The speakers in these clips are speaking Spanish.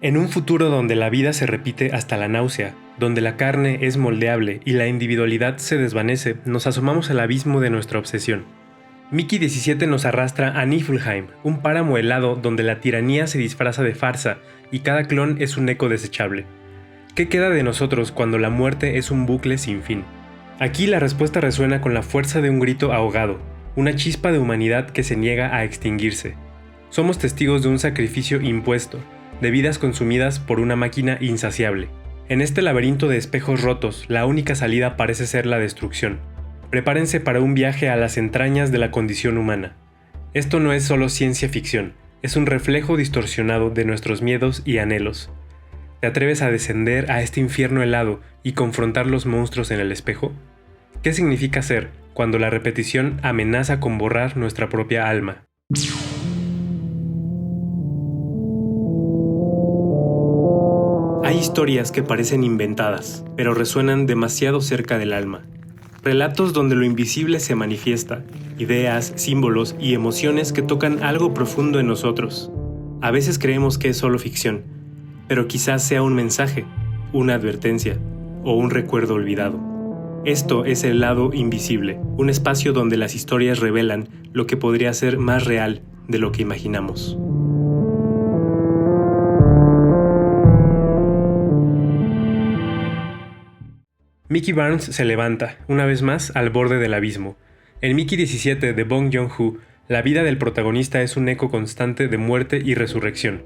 En un futuro donde la vida se repite hasta la náusea, donde la carne es moldeable y la individualidad se desvanece, nos asomamos al abismo de nuestra obsesión. Mickey 17 nos arrastra a Niflheim, un páramo helado donde la tiranía se disfraza de farsa y cada clon es un eco desechable. ¿Qué queda de nosotros cuando la muerte es un bucle sin fin? Aquí la respuesta resuena con la fuerza de un grito ahogado, una chispa de humanidad que se niega a extinguirse. Somos testigos de un sacrificio impuesto, de vidas consumidas por una máquina insaciable. En este laberinto de espejos rotos, la única salida parece ser la destrucción. Prepárense para un viaje a las entrañas de la condición humana. Esto no es solo ciencia ficción, es un reflejo distorsionado de nuestros miedos y anhelos. ¿Te atreves a descender a este infierno helado y confrontar los monstruos en el espejo? ¿Qué significa ser cuando la repetición amenaza con borrar nuestra propia alma? Hay historias que parecen inventadas, pero resuenan demasiado cerca del alma. Relatos donde lo invisible se manifiesta, ideas, símbolos y emociones que tocan algo profundo en nosotros. A veces creemos que es solo ficción, pero quizás sea un mensaje, una advertencia o un recuerdo olvidado. Esto es el lado invisible, un espacio donde las historias revelan lo que podría ser más real de lo que imaginamos. Mickey Barnes se levanta, una vez más, al borde del abismo. En Mickey 17 de Bong Joon-ho, la vida del protagonista es un eco constante de muerte y resurrección.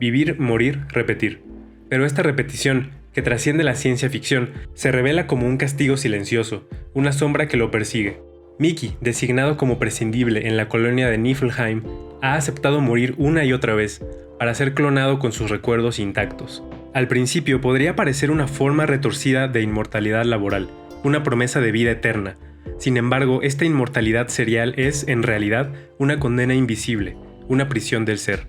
Vivir, morir, repetir. Pero esta repetición, que trasciende la ciencia ficción, se revela como un castigo silencioso, una sombra que lo persigue. Mickey, designado como prescindible en la colonia de Niflheim, ha aceptado morir una y otra vez, para ser clonado con sus recuerdos intactos. Al principio podría parecer una forma retorcida de inmortalidad laboral, una promesa de vida eterna. Sin embargo, esta inmortalidad serial es, en realidad, una condena invisible, una prisión del ser.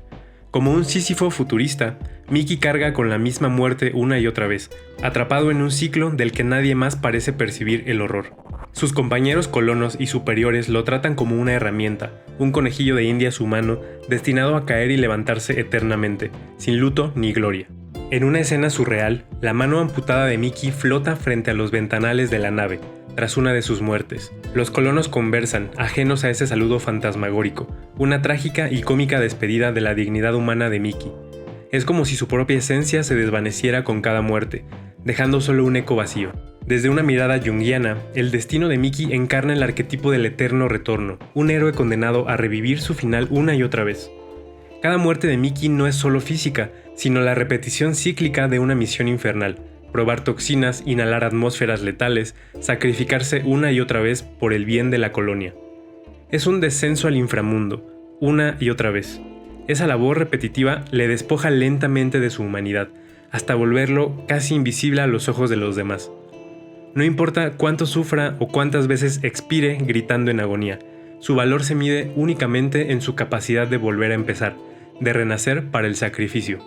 Como un Sísifo futurista, Mickey carga con la misma muerte una y otra vez, atrapado en un ciclo del que nadie más parece percibir el horror. Sus compañeros colonos y superiores lo tratan como una herramienta, un conejillo de indias humano destinado a caer y levantarse eternamente, sin luto ni gloria. En una escena surreal, la mano amputada de Mickey flota frente a los ventanales de la nave, tras una de sus muertes. Los colonos conversan, ajenos a ese saludo fantasmagórico, una trágica y cómica despedida de la dignidad humana de Mickey. Es como si su propia esencia se desvaneciera con cada muerte, dejando solo un eco vacío. Desde una mirada junguiana, el destino de Mickey encarna el arquetipo del eterno retorno, un héroe condenado a revivir su final una y otra vez. Cada muerte de Mickey no es solo física, sino la repetición cíclica de una misión infernal: probar toxinas, inhalar atmósferas letales, sacrificarse una y otra vez por el bien de la colonia. Es un descenso al inframundo, una y otra vez. Esa labor repetitiva le despoja lentamente de su humanidad, hasta volverlo casi invisible a los ojos de los demás. No importa cuánto sufra o cuántas veces expire gritando en agonía, su valor se mide únicamente en su capacidad de volver a empezar, de renacer para el sacrificio.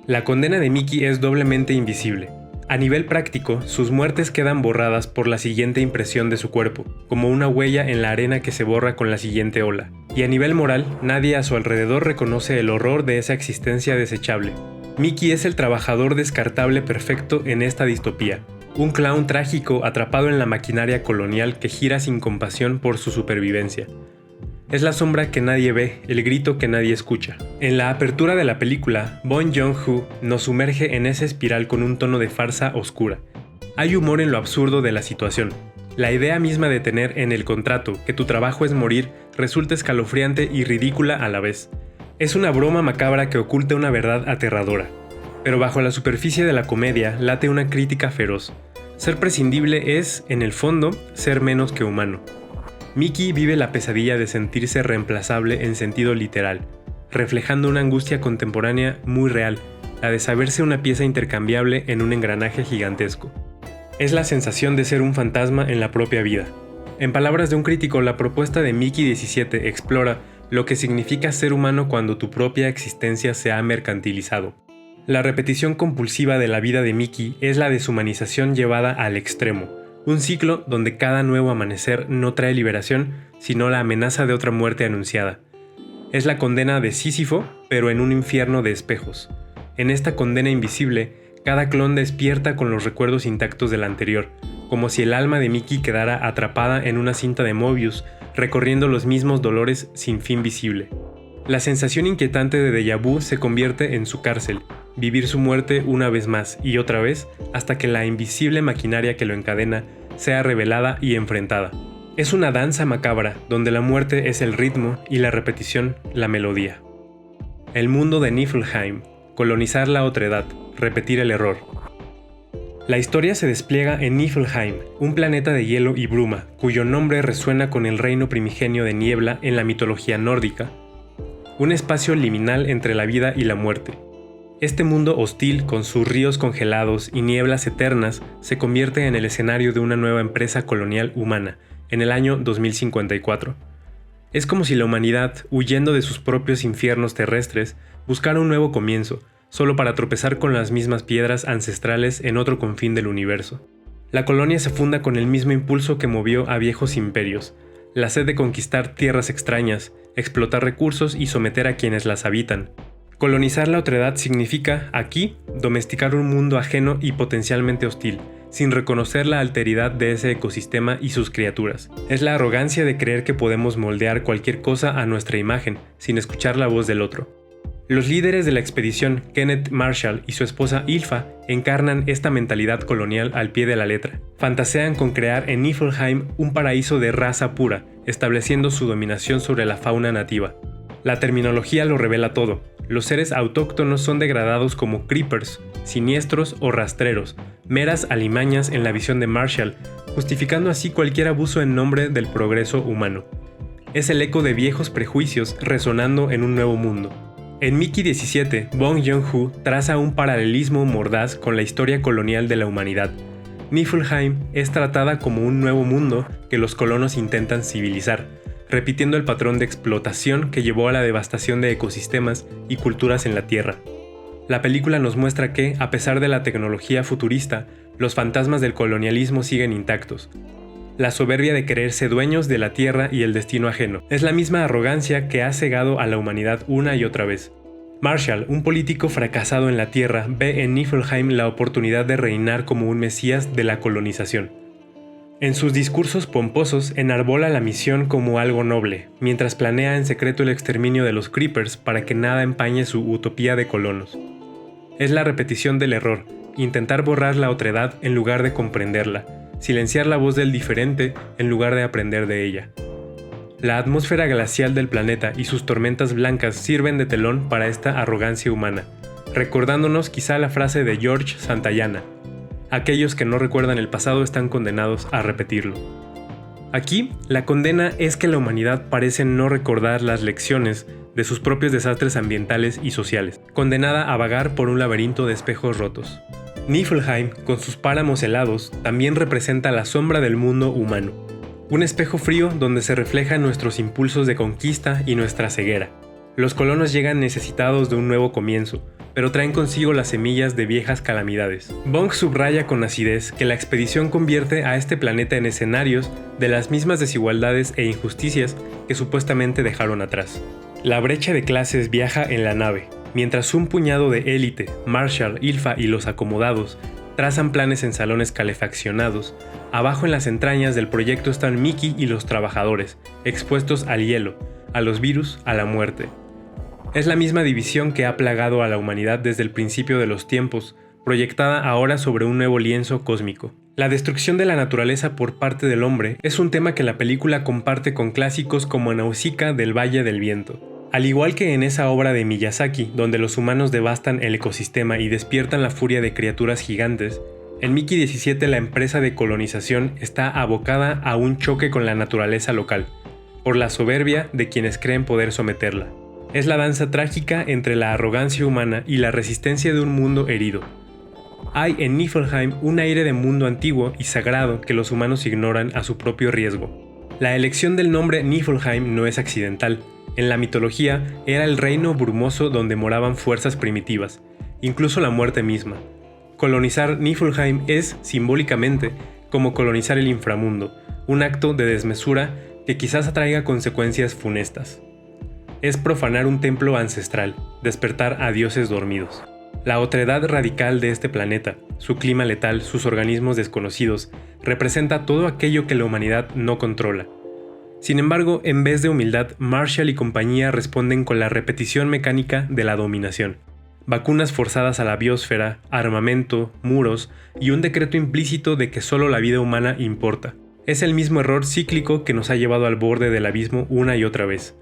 La condena de Mickey es doblemente invisible. A nivel práctico, sus muertes quedan borradas por la siguiente impresión de su cuerpo, como una huella en la arena que se borra con la siguiente ola. Y a nivel moral, nadie a su alrededor reconoce el horror de esa existencia desechable. Mickey es el trabajador descartable perfecto en esta distopía, un clown trágico atrapado en la maquinaria colonial que gira sin compasión por su supervivencia. Es la sombra que nadie ve, el grito que nadie escucha. En la apertura de la película, Bong Joon-ho nos sumerge en esa espiral con un tono de farsa oscura. Hay humor en lo absurdo de la situación. La idea misma de tener en el contrato que tu trabajo es morir resulta escalofriante y ridícula a la vez. Es una broma macabra que oculta una verdad aterradora. Pero bajo la superficie de la comedia late una crítica feroz. Ser prescindible es, en el fondo, ser menos que humano. Mickey vive la pesadilla de sentirse reemplazable en sentido literal, reflejando una angustia contemporánea muy real, la de saberse una pieza intercambiable en un engranaje gigantesco. Es la sensación de ser un fantasma en la propia vida. En palabras de un crítico, la propuesta de Mickey 17 explora lo que significa ser humano cuando tu propia existencia se ha mercantilizado. La repetición compulsiva de la vida de Mickey es la deshumanización llevada al extremo, un ciclo donde cada nuevo amanecer no trae liberación, sino la amenaza de otra muerte anunciada. Es la condena de Sísifo, pero en un infierno de espejos. En esta condena invisible, cada clon despierta con los recuerdos intactos del anterior, como si el alma de Mickey quedara atrapada en una cinta de Mobius, recorriendo los mismos dolores sin fin visible. La sensación inquietante de déjà vu se convierte en su cárcel, vivir su muerte una vez más y otra vez hasta que la invisible maquinaria que lo encadena sea revelada y enfrentada. Es una danza macabra donde la muerte es el ritmo y la repetición la melodía. El mundo de Niflheim, colonizar la otredad, repetir el error. La historia se despliega en Niflheim, un planeta de hielo y bruma, cuyo nombre resuena con el reino primigenio de niebla en la mitología nórdica, un espacio liminal entre la vida y la muerte. Este mundo hostil, con sus ríos congelados y nieblas eternas, se convierte en el escenario de una nueva empresa colonial humana, en el año 2054. Es como si la humanidad, huyendo de sus propios infiernos terrestres, buscara un nuevo comienzo, solo para tropezar con las mismas piedras ancestrales en otro confín del universo. La colonia se funda con el mismo impulso que movió a viejos imperios, la sed de conquistar tierras extrañas, explotar recursos y someter a quienes las habitan. Colonizar la otredad significa, aquí, domesticar un mundo ajeno y potencialmente hostil, sin reconocer la alteridad de ese ecosistema y sus criaturas. Es la arrogancia de creer que podemos moldear cualquier cosa a nuestra imagen, sin escuchar la voz del otro. Los líderes de la expedición, Kenneth Marshall y su esposa Ylfa, encarnan esta mentalidad colonial al pie de la letra. Fantasean con crear en Niflheim un paraíso de raza pura, estableciendo su dominación sobre la fauna nativa. La terminología lo revela todo. Los seres autóctonos son degradados como creepers, siniestros o rastreros, meras alimañas en la visión de Marshall, justificando así cualquier abuso en nombre del progreso humano. Es el eco de viejos prejuicios resonando en un nuevo mundo. En Mickey 17, Bong Joon-ho traza un paralelismo mordaz con la historia colonial de la humanidad. Niflheim es tratada como un nuevo mundo que los colonos intentan civilizar, repitiendo el patrón de explotación que llevó a la devastación de ecosistemas y culturas en la Tierra. La película nos muestra que, a pesar de la tecnología futurista, los fantasmas del colonialismo siguen intactos. La soberbia de creerse dueños de la tierra y el destino ajeno. Es la misma arrogancia que ha cegado a la humanidad una y otra vez. Marshall, un político fracasado en la tierra, ve en Niflheim la oportunidad de reinar como un mesías de la colonización. En sus discursos pomposos enarbola la misión como algo noble, mientras planea en secreto el exterminio de los creepers para que nada empañe su utopía de colonos. Es la repetición del error, intentar borrar la otredad en lugar de comprenderla, silenciar la voz del diferente en lugar de aprender de ella. La atmósfera glacial del planeta y sus tormentas blancas sirven de telón para esta arrogancia humana, recordándonos quizá la frase de George Santayana: aquellos que no recuerdan el pasado están condenados a repetirlo. Aquí, la condena es que la humanidad parece no recordar las lecciones de sus propios desastres ambientales y sociales, condenada a vagar por un laberinto de espejos rotos. Niflheim, con sus páramos helados, también representa la sombra del mundo humano. Un espejo frío donde se reflejan nuestros impulsos de conquista y nuestra ceguera. Los colonos llegan necesitados de un nuevo comienzo, pero traen consigo las semillas de viejas calamidades. Bong subraya con acidez que la expedición convierte a este planeta en escenarios de las mismas desigualdades e injusticias que supuestamente dejaron atrás. La brecha de clases viaja en la nave, mientras un puñado de élite, Marshall, Ylfa y los acomodados, trazan planes en salones calefaccionados. Abajo en las entrañas del proyecto están Mickey y los trabajadores, expuestos al hielo, a los virus, a la muerte. Es la misma división que ha plagado a la humanidad desde el principio de los tiempos, proyectada ahora sobre un nuevo lienzo cósmico. La destrucción de la naturaleza por parte del hombre es un tema que la película comparte con clásicos como Nausicaa del Valle del Viento. Al igual que en esa obra de Miyazaki, donde los humanos devastan el ecosistema y despiertan la furia de criaturas gigantes, en Mickey 17 la empresa de colonización está abocada a un choque con la naturaleza local, por la soberbia de quienes creen poder someterla. Es la danza trágica entre la arrogancia humana y la resistencia de un mundo herido. Hay en Niflheim un aire de mundo antiguo y sagrado que los humanos ignoran a su propio riesgo. La elección del nombre Niflheim no es accidental. En la mitología era el reino brumoso donde moraban fuerzas primitivas, incluso la muerte misma. Colonizar Niflheim es, simbólicamente, como colonizar el inframundo, un acto de desmesura que quizás atraiga consecuencias funestas. Es profanar un templo ancestral, despertar a dioses dormidos. La otredad radical de este planeta, su clima letal, sus organismos desconocidos, representa todo aquello que la humanidad no controla. Sin embargo, en vez de humildad, Marshall y compañía responden con la repetición mecánica de la dominación. Vacunas forzadas a la biosfera, armamento, muros y un decreto implícito de que solo la vida humana importa. Es el mismo error cíclico que nos ha llevado al borde del abismo una y otra vez.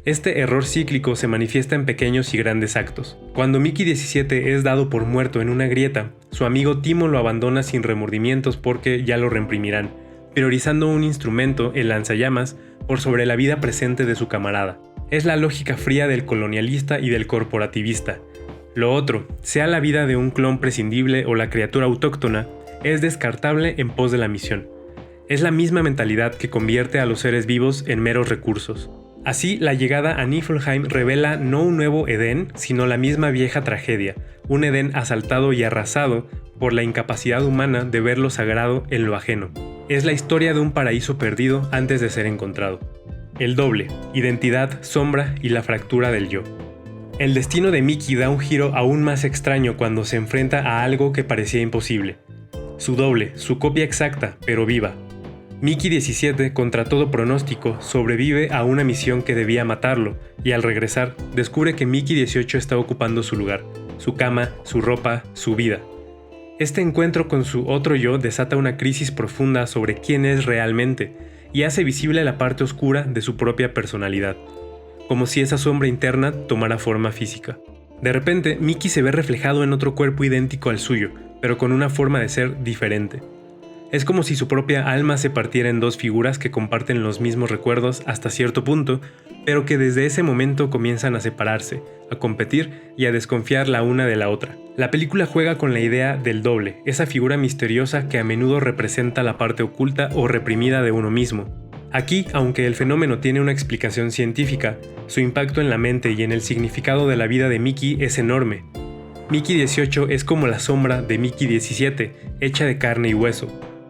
Este error cíclico se manifiesta en pequeños y grandes actos. Cuando Mickey 17 es dado por muerto en una grieta, su amigo Timo lo abandona sin remordimientos porque ya lo reprimirán, priorizando un instrumento, el lanzallamas, por sobre la vida presente de su camarada. Es la lógica fría del colonialista y del corporativista. Lo otro, sea la vida de un clon prescindible o la criatura autóctona, es descartable en pos de la misión. Es la misma mentalidad que convierte a los seres vivos en meros recursos. Así, la llegada a Niflheim revela no un nuevo Edén, sino la misma vieja tragedia, un Edén asaltado y arrasado por la incapacidad humana de ver lo sagrado en lo ajeno. Es la historia de un paraíso perdido antes de ser encontrado. El doble, identidad, sombra y la fractura del yo. El destino de Mickey da un giro aún más extraño cuando se enfrenta a algo que parecía imposible. Su doble, su copia exacta, pero viva. Mickey 17, contra todo pronóstico, sobrevive a una misión que debía matarlo, y al regresar, descubre que Mickey 18 está ocupando su lugar, su cama, su ropa, su vida. Este encuentro con su otro yo desata una crisis profunda sobre quién es realmente, y hace visible la parte oscura de su propia personalidad, como si esa sombra interna tomara forma física. De repente, Mickey se ve reflejado en otro cuerpo idéntico al suyo, pero con una forma de ser diferente. Es como si su propia alma se partiera en dos figuras que comparten los mismos recuerdos hasta cierto punto, pero que desde ese momento comienzan a separarse, a competir y a desconfiar la una de la otra. La película juega con la idea del doble, esa figura misteriosa que a menudo representa la parte oculta o reprimida de uno mismo. Aquí, aunque el fenómeno tiene una explicación científica, su impacto en la mente y en el significado de la vida de Mickey es enorme. Mickey 18 es como la sombra de Mickey 17, hecha de carne y hueso.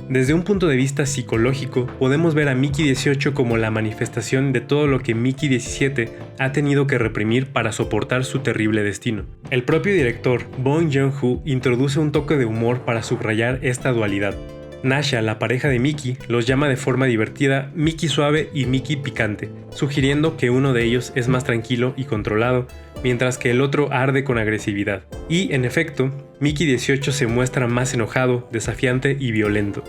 Desde un punto de vista psicológico, podemos ver a Mickey 18 como la manifestación de todo lo que Mickey 17 ha tenido que reprimir para soportar su terrible destino. El propio director, Bong Joon-ho, introduce un toque de humor para subrayar esta dualidad. Nasha, la pareja de Mickey, los llama de forma divertida Mickey suave y Mickey picante, sugiriendo que uno de ellos es más tranquilo y controlado, mientras que el otro arde con agresividad. Y, en efecto, Mickey 18 se muestra más enojado, desafiante y violento,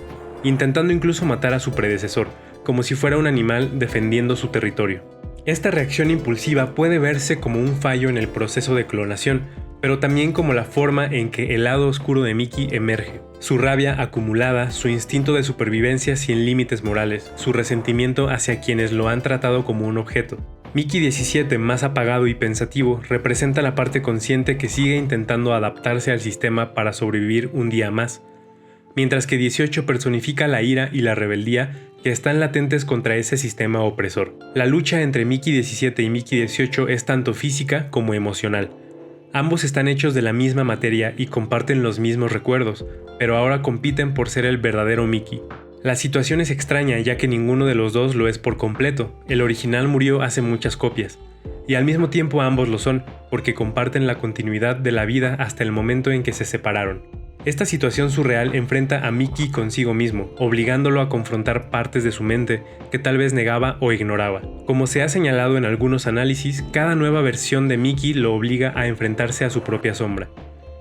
intentando incluso matar a su predecesor, como si fuera un animal defendiendo su territorio. Esta reacción impulsiva puede verse como un fallo en el proceso de clonación, pero también como la forma en que el lado oscuro de Mickey emerge. Su rabia acumulada, su instinto de supervivencia sin límites morales, su resentimiento hacia quienes lo han tratado como un objeto. Mickey 17, más apagado y pensativo, representa la parte consciente que sigue intentando adaptarse al sistema para sobrevivir un día más, mientras que 18 personifica la ira y la rebeldía que están latentes contra ese sistema opresor. La lucha entre Mickey 17 y Mickey 18 es tanto física como emocional. Ambos están hechos de la misma materia y comparten los mismos recuerdos, pero ahora compiten por ser el verdadero Mickey. La situación es extraña ya que ninguno de los dos lo es por completo, el original murió hace muchas copias, y al mismo tiempo ambos lo son, porque comparten la continuidad de la vida hasta el momento en que se separaron. Esta situación surreal enfrenta a Mickey consigo mismo, obligándolo a confrontar partes de su mente que tal vez negaba o ignoraba. Como se ha señalado en algunos análisis, cada nueva versión de Mickey lo obliga a enfrentarse a su propia sombra.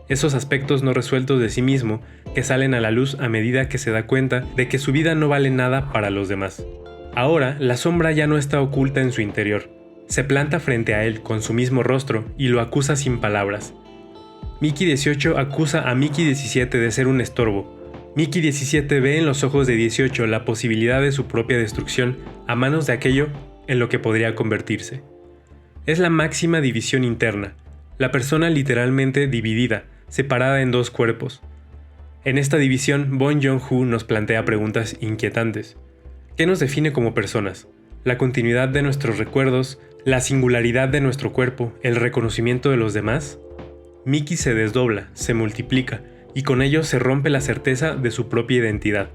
Esos aspectos no resueltos de sí mismo que salen a la luz a medida que se da cuenta de que su vida no vale nada para los demás. Ahora, la sombra ya no está oculta en su interior. Se planta frente a él con su mismo rostro y lo acusa sin palabras. Mickey 18 acusa a Mickey 17 de ser un estorbo. Mickey 17 ve en los ojos de 18 la posibilidad de su propia destrucción a manos de aquello en lo que podría convertirse. Es la máxima división interna, la persona literalmente dividida, separada en dos cuerpos. En esta división, Bong Joon-ho nos plantea preguntas inquietantes. ¿Qué nos define como personas? ¿La continuidad de nuestros recuerdos? ¿La singularidad de nuestro cuerpo? ¿El reconocimiento de los demás? Mickey se desdobla, se multiplica, y con ello se rompe la certeza de su propia identidad.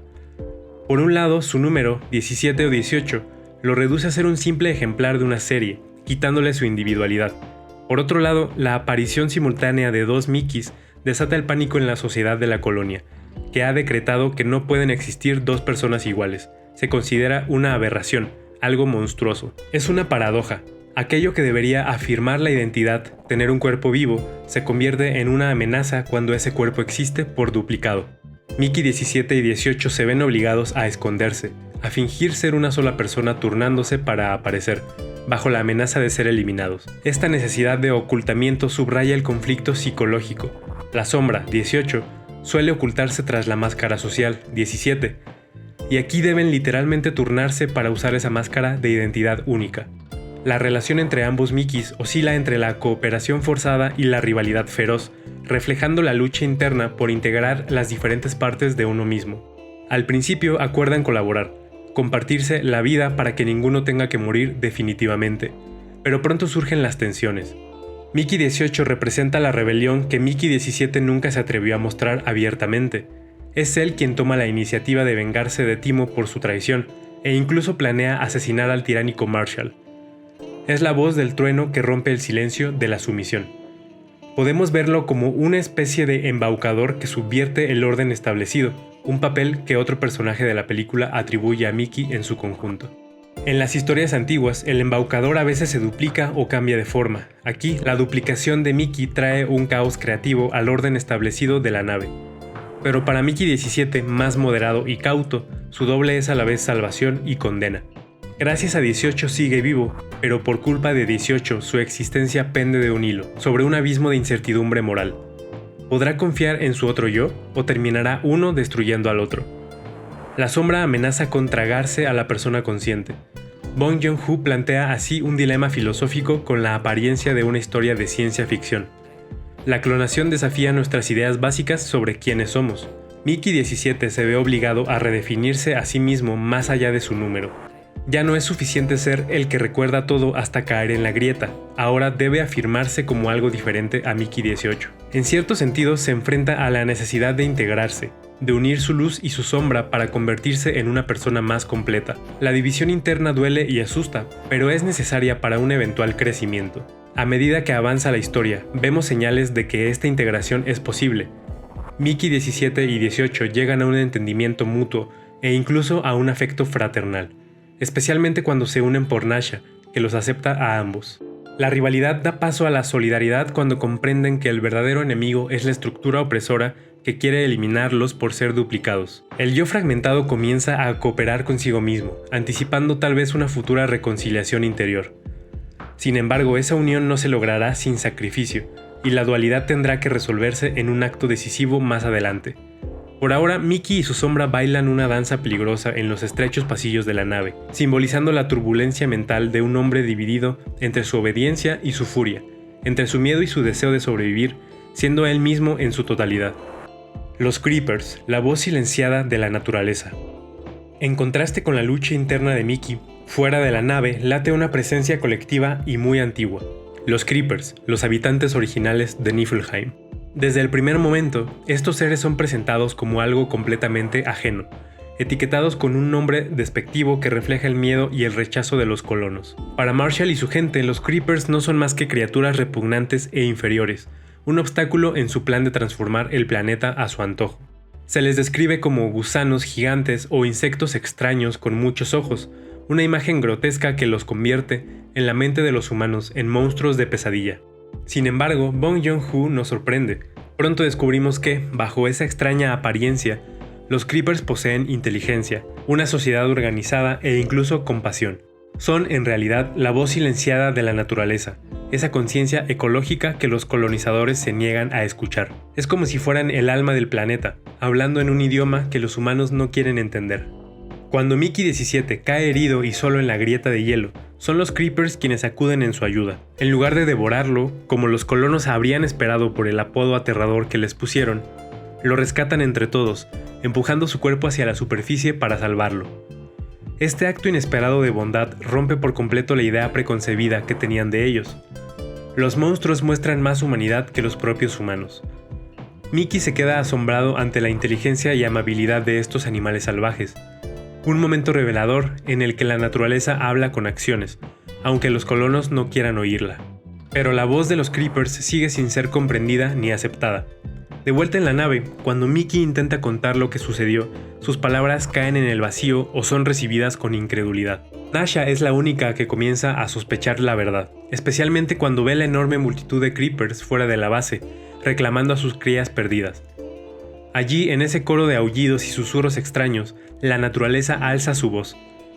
Por un lado, su número, 17 o 18, lo reduce a ser un simple ejemplar de una serie, quitándole su individualidad. Por otro lado, la aparición simultánea de dos Mickeys desata el pánico en la sociedad de la colonia, que ha decretado que no pueden existir dos personas iguales. Se considera una aberración, algo monstruoso. Es una paradoja. Aquello que debería afirmar la identidad, tener un cuerpo vivo, se convierte en una amenaza cuando ese cuerpo existe por duplicado. Mickey 17 y 18 se ven obligados a esconderse, a fingir ser una sola persona turnándose para aparecer, bajo la amenaza de ser eliminados. Esta necesidad de ocultamiento subraya el conflicto psicológico. La sombra, 18, suele ocultarse tras la máscara social, 17, y aquí deben literalmente turnarse para usar esa máscara de identidad única. La relación entre ambos Mickeys oscila entre la cooperación forzada y la rivalidad feroz, reflejando la lucha interna por integrar las diferentes partes de uno mismo. Al principio acuerdan colaborar, compartirse la vida para que ninguno tenga que morir definitivamente, pero pronto surgen las tensiones. Mickey 18 representa la rebelión que Mickey 17 nunca se atrevió a mostrar abiertamente. Es él quien toma la iniciativa de vengarse de Timo por su traición, e incluso planea asesinar al tiránico Marshall. Es la voz del trueno que rompe el silencio de la sumisión. Podemos verlo como una especie de embaucador que subvierte el orden establecido, un papel que otro personaje de la película atribuye a Mickey en su conjunto. En las historias antiguas, el embaucador a veces se duplica o cambia de forma. Aquí, la duplicación de Mickey trae un caos creativo al orden establecido de la nave. Pero para Mickey 17, más moderado y cauto, su doble es a la vez salvación y condena. Gracias a 18 sigue vivo, pero por culpa de 18 su existencia pende de un hilo, sobre un abismo de incertidumbre moral. ¿Podrá confiar en su otro yo o terminará uno destruyendo al otro? La sombra amenaza con tragarse a la persona consciente. Bong Joon-ho plantea así un dilema filosófico con la apariencia de una historia de ciencia ficción. La clonación desafía nuestras ideas básicas sobre quiénes somos. Mickey 17 se ve obligado a redefinirse a sí mismo más allá de su número. Ya no es suficiente ser el que recuerda todo hasta caer en la grieta, ahora debe afirmarse como algo diferente a Mickey 18. En cierto sentido se enfrenta a la necesidad de integrarse, de unir su luz y su sombra para convertirse en una persona más completa. La división interna duele y asusta, pero es necesaria para un eventual crecimiento. A medida que avanza la historia, vemos señales de que esta integración es posible. Mickey 17 y 18 llegan a un entendimiento mutuo e incluso a un afecto fraternal, especialmente cuando se unen por Nasha, que los acepta a ambos. La rivalidad da paso a la solidaridad cuando comprenden que el verdadero enemigo es la estructura opresora que quiere eliminarlos por ser duplicados. El yo fragmentado comienza a cooperar consigo mismo, anticipando tal vez una futura reconciliación interior. Sin embargo, esa unión no se logrará sin sacrificio, y la dualidad tendrá que resolverse en un acto decisivo más adelante. Por ahora, Mickey y su sombra bailan una danza peligrosa en los estrechos pasillos de la nave, simbolizando la turbulencia mental de un hombre dividido entre su obediencia y su furia, entre su miedo y su deseo de sobrevivir, siendo él mismo en su totalidad. Los Creepers, la voz silenciada de la naturaleza. En contraste con la lucha interna de Mickey, fuera de la nave late una presencia colectiva y muy antigua. Los Creepers, los habitantes originales de Niflheim. Desde el primer momento, estos seres son presentados como algo completamente ajeno, etiquetados con un nombre despectivo que refleja el miedo y el rechazo de los colonos. Para Marshall y su gente, los Creepers no son más que criaturas repugnantes e inferiores, un obstáculo en su plan de transformar el planeta a su antojo. Se les describe como gusanos gigantes o insectos extraños con muchos ojos, una imagen grotesca que los convierte, en la mente de los humanos, en monstruos de pesadilla. Sin embargo, Bong Joon-ho nos sorprende. Pronto descubrimos que, bajo esa extraña apariencia, los Creepers poseen inteligencia, una sociedad organizada e incluso compasión. Son, en realidad, la voz silenciada de la naturaleza, esa conciencia ecológica que los colonizadores se niegan a escuchar. Es como si fueran el alma del planeta, hablando en un idioma que los humanos no quieren entender. Cuando Mickey 17 cae herido y solo en la grieta de hielo, son los Creepers quienes acuden en su ayuda. En lugar de devorarlo, como los colonos habrían esperado por el apodo aterrador que les pusieron, lo rescatan entre todos, empujando su cuerpo hacia la superficie para salvarlo. Este acto inesperado de bondad rompe por completo la idea preconcebida que tenían de ellos. Los monstruos muestran más humanidad que los propios humanos. Mickey se queda asombrado ante la inteligencia y amabilidad de estos animales salvajes. Un momento revelador en el que la naturaleza habla con acciones, aunque los colonos no quieran oírla. Pero la voz de los Creepers sigue sin ser comprendida ni aceptada. De vuelta en la nave, cuando Mickey intenta contar lo que sucedió, sus palabras caen en el vacío o son recibidas con incredulidad. Nasha es la única que comienza a sospechar la verdad, especialmente cuando ve la enorme multitud de Creepers fuera de la base, reclamando a sus crías perdidas. Allí, en ese coro de aullidos y susurros extraños, la naturaleza alza su voz.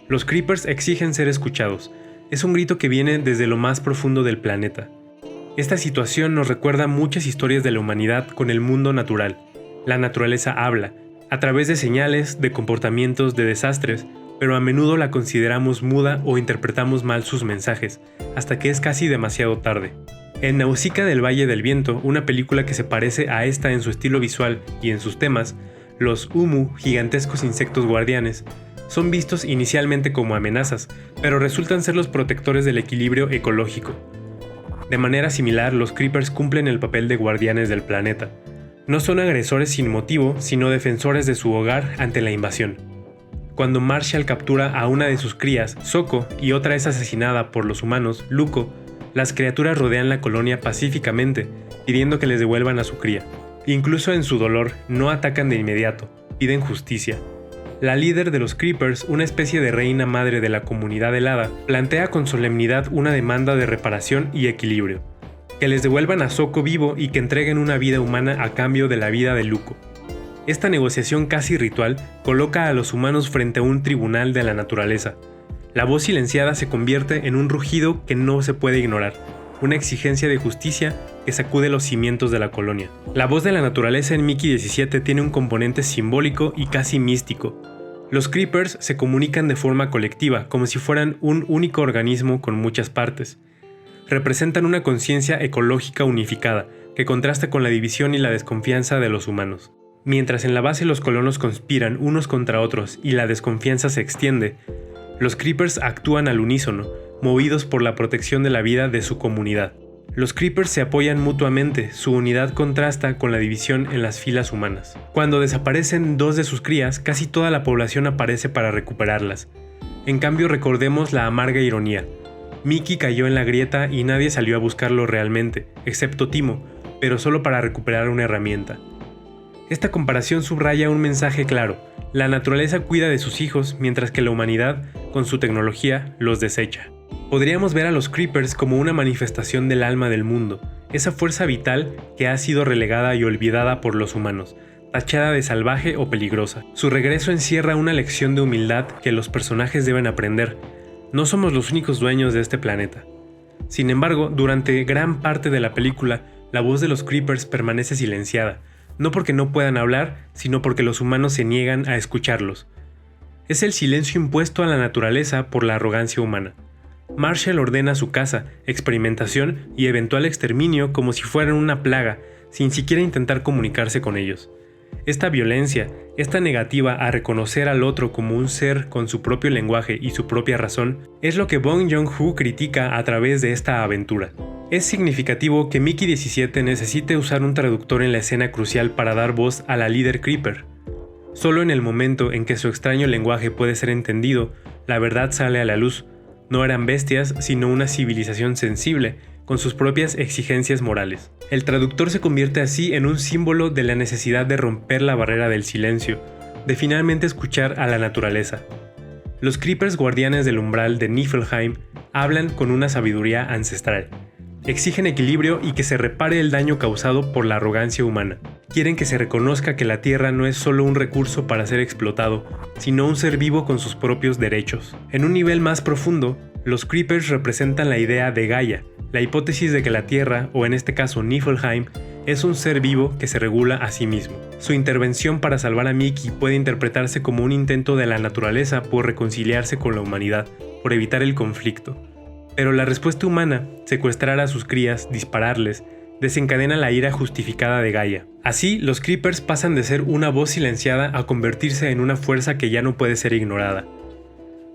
Los Creepers exigen ser escuchados. Es un grito que viene desde lo más profundo del planeta. Esta situación nos recuerda muchas historias de la humanidad con el mundo natural. La naturaleza habla, a través de señales, de comportamientos, de desastres, pero a menudo la consideramos muda o interpretamos mal sus mensajes, hasta que es casi demasiado tarde. En Nausicaa del Valle del Viento, una película que se parece a esta en su estilo visual y en sus temas, los Umu, gigantescos insectos guardianes, son vistos inicialmente como amenazas, pero resultan ser los protectores del equilibrio ecológico. De manera similar, los Creepers cumplen el papel de guardianes del planeta. No son agresores sin motivo, sino defensores de su hogar ante la invasión. Cuando Marshall captura a una de sus crías, Soko, y otra es asesinada por los humanos, Luko, las criaturas rodean la colonia pacíficamente, pidiendo que les devuelvan a su cría. Incluso en su dolor, no atacan de inmediato, piden justicia. La líder de los Creepers, una especie de reina madre de la comunidad helada, plantea con solemnidad una demanda de reparación y equilibrio. Que les devuelvan a Soko vivo y que entreguen una vida humana a cambio de la vida de Luko. Esta negociación casi ritual coloca a los humanos frente a un tribunal de la naturaleza. La voz silenciada se convierte en un rugido que no se puede ignorar, una exigencia de justicia que sacude los cimientos de la colonia. La voz de la naturaleza en Mickey 17 tiene un componente simbólico y casi místico. Los Creepers se comunican de forma colectiva, como si fueran un único organismo con muchas partes. Representan una conciencia ecológica unificada, que contrasta con la división y la desconfianza de los humanos. Mientras en la base los colonos conspiran unos contra otros y la desconfianza se extiende, los Creepers actúan al unísono, movidos por la protección de la vida de su comunidad. Los Creepers se apoyan mutuamente, su unidad contrasta con la división en las filas humanas. Cuando desaparecen dos de sus crías, casi toda la población aparece para recuperarlas. En cambio, recordemos la amarga ironía. Mickey cayó en la grieta y nadie salió a buscarlo realmente, excepto Timo, pero solo para recuperar una herramienta. Esta comparación subraya un mensaje claro: la naturaleza cuida de sus hijos mientras que la humanidad, con su tecnología, los desecha. Podríamos ver a los Creepers como una manifestación del alma del mundo, esa fuerza vital que ha sido relegada y olvidada por los humanos, tachada de salvaje o peligrosa. Su regreso encierra una lección de humildad que los personajes deben aprender. No somos los únicos dueños de este planeta. Sin embargo, durante gran parte de la película, la voz de los Creepers permanece silenciada, no porque no puedan hablar, sino porque los humanos se niegan a escucharlos. Es el silencio impuesto a la naturaleza por la arrogancia humana. Marshall ordena su caza, experimentación y eventual exterminio como si fueran una plaga, sin siquiera intentar comunicarse con ellos. Esta violencia, esta negativa a reconocer al otro como un ser con su propio lenguaje y su propia razón, es lo que Bong Joon-ho critica a través de esta aventura. Es significativo que Mickey 17 necesite usar un traductor en la escena crucial para dar voz a la líder Creeper. Solo en el momento en que su extraño lenguaje puede ser entendido, la verdad sale a la luz. No eran bestias, sino una civilización sensible, con sus propias exigencias morales. El traductor se convierte así en un símbolo de la necesidad de romper la barrera del silencio, de finalmente escuchar a la naturaleza. Los Creepers guardianes del umbral de Niflheim hablan con una sabiduría ancestral. Exigen equilibrio y que se repare el daño causado por la arrogancia humana. Quieren que se reconozca que la Tierra no es solo un recurso para ser explotado, sino un ser vivo con sus propios derechos. En un nivel más profundo, los Creepers representan la idea de Gaia, la hipótesis de que la Tierra, o en este caso Niflheim, es un ser vivo que se regula a sí mismo. Su intervención para salvar a Mickey puede interpretarse como un intento de la naturaleza por reconciliarse con la humanidad, por evitar el conflicto. Pero la respuesta humana, secuestrar a sus crías, dispararles, desencadena la ira justificada de Gaia. Así, los Creepers pasan de ser una voz silenciada a convertirse en una fuerza que ya no puede ser ignorada.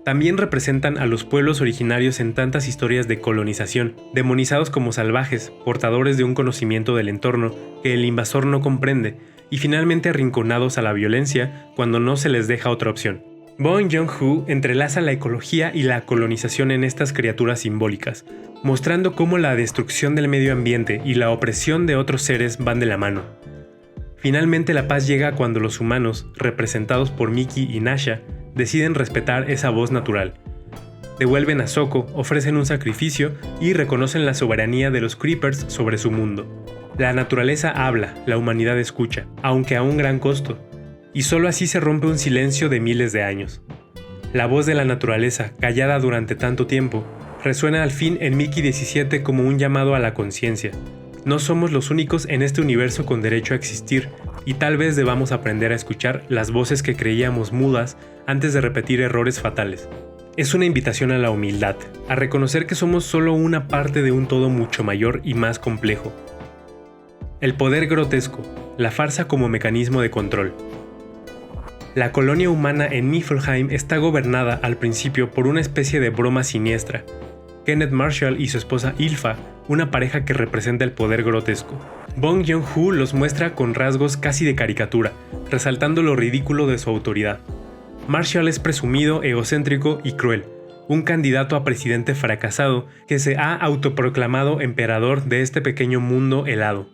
También representan a los pueblos originarios en tantas historias de colonización, demonizados como salvajes, portadores de un conocimiento del entorno que el invasor no comprende, y finalmente arrinconados a la violencia cuando no se les deja otra opción. Bong Joon-ho entrelaza la ecología y la colonización en estas criaturas simbólicas, mostrando cómo la destrucción del medio ambiente y la opresión de otros seres van de la mano. Finalmente la paz llega cuando los humanos, representados por Miki y Nasha, deciden respetar esa voz natural. Devuelven a Soko, ofrecen un sacrificio y reconocen la soberanía de los Creepers sobre su mundo. La naturaleza habla, la humanidad escucha, aunque a un gran costo, y solo así se rompe un silencio de miles de años. La voz de la naturaleza, callada durante tanto tiempo, resuena al fin en Mickey 17 como un llamado a la conciencia. No somos los únicos en este universo con derecho a existir, y tal vez debamos aprender a escuchar las voces que creíamos mudas antes de repetir errores fatales. Es una invitación a la humildad, a reconocer que somos solo una parte de un todo mucho mayor y más complejo. El poder grotesco, la farsa como mecanismo de control. La colonia humana en Niflheim está gobernada al principio por una especie de broma siniestra. Kenneth Marshall y su esposa Ylfa, una pareja que representa el poder grotesco. Bong Joon-ho los muestra con rasgos casi de caricatura, resaltando lo ridículo de su autoridad. Marshall es presumido, egocéntrico y cruel, un candidato a presidente fracasado que se ha autoproclamado emperador de este pequeño mundo helado.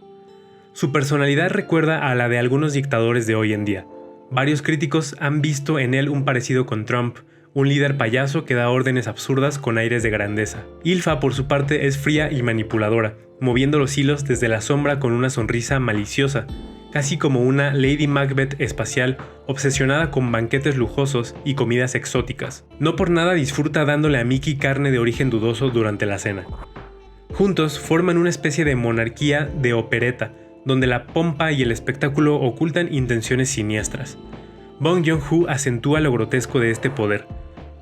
Su personalidad recuerda a la de algunos dictadores de hoy en día. Varios críticos han visto en él un parecido con Trump, un líder payaso que da órdenes absurdas con aires de grandeza. Ylfa, por su parte, es fría y manipuladora, moviendo los hilos desde la sombra con una sonrisa maliciosa, casi como una Lady Macbeth espacial obsesionada con banquetes lujosos y comidas exóticas. No por nada disfruta dándole a Mickey carne de origen dudoso durante la cena. Juntos forman una especie de monarquía de opereta, donde la pompa y el espectáculo ocultan intenciones siniestras. Bong Joon-ho acentúa lo grotesco de este poder.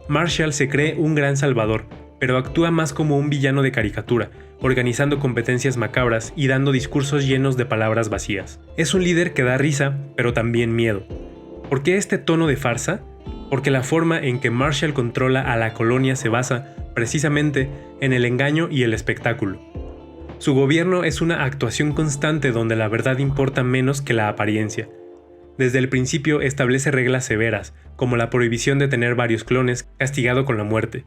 Marshall se cree un gran salvador, pero actúa más como un villano de caricatura, organizando competencias macabras y dando discursos llenos de palabras vacías. Es un líder que da risa, pero también miedo. ¿Por qué este tono de farsa? Porque la forma en que Marshall controla a la colonia se basa, precisamente, en el engaño y el espectáculo. Su gobierno es una actuación constante donde la verdad importa menos que la apariencia. Desde el principio establece reglas severas, como la prohibición de tener varios clones, castigado con la muerte,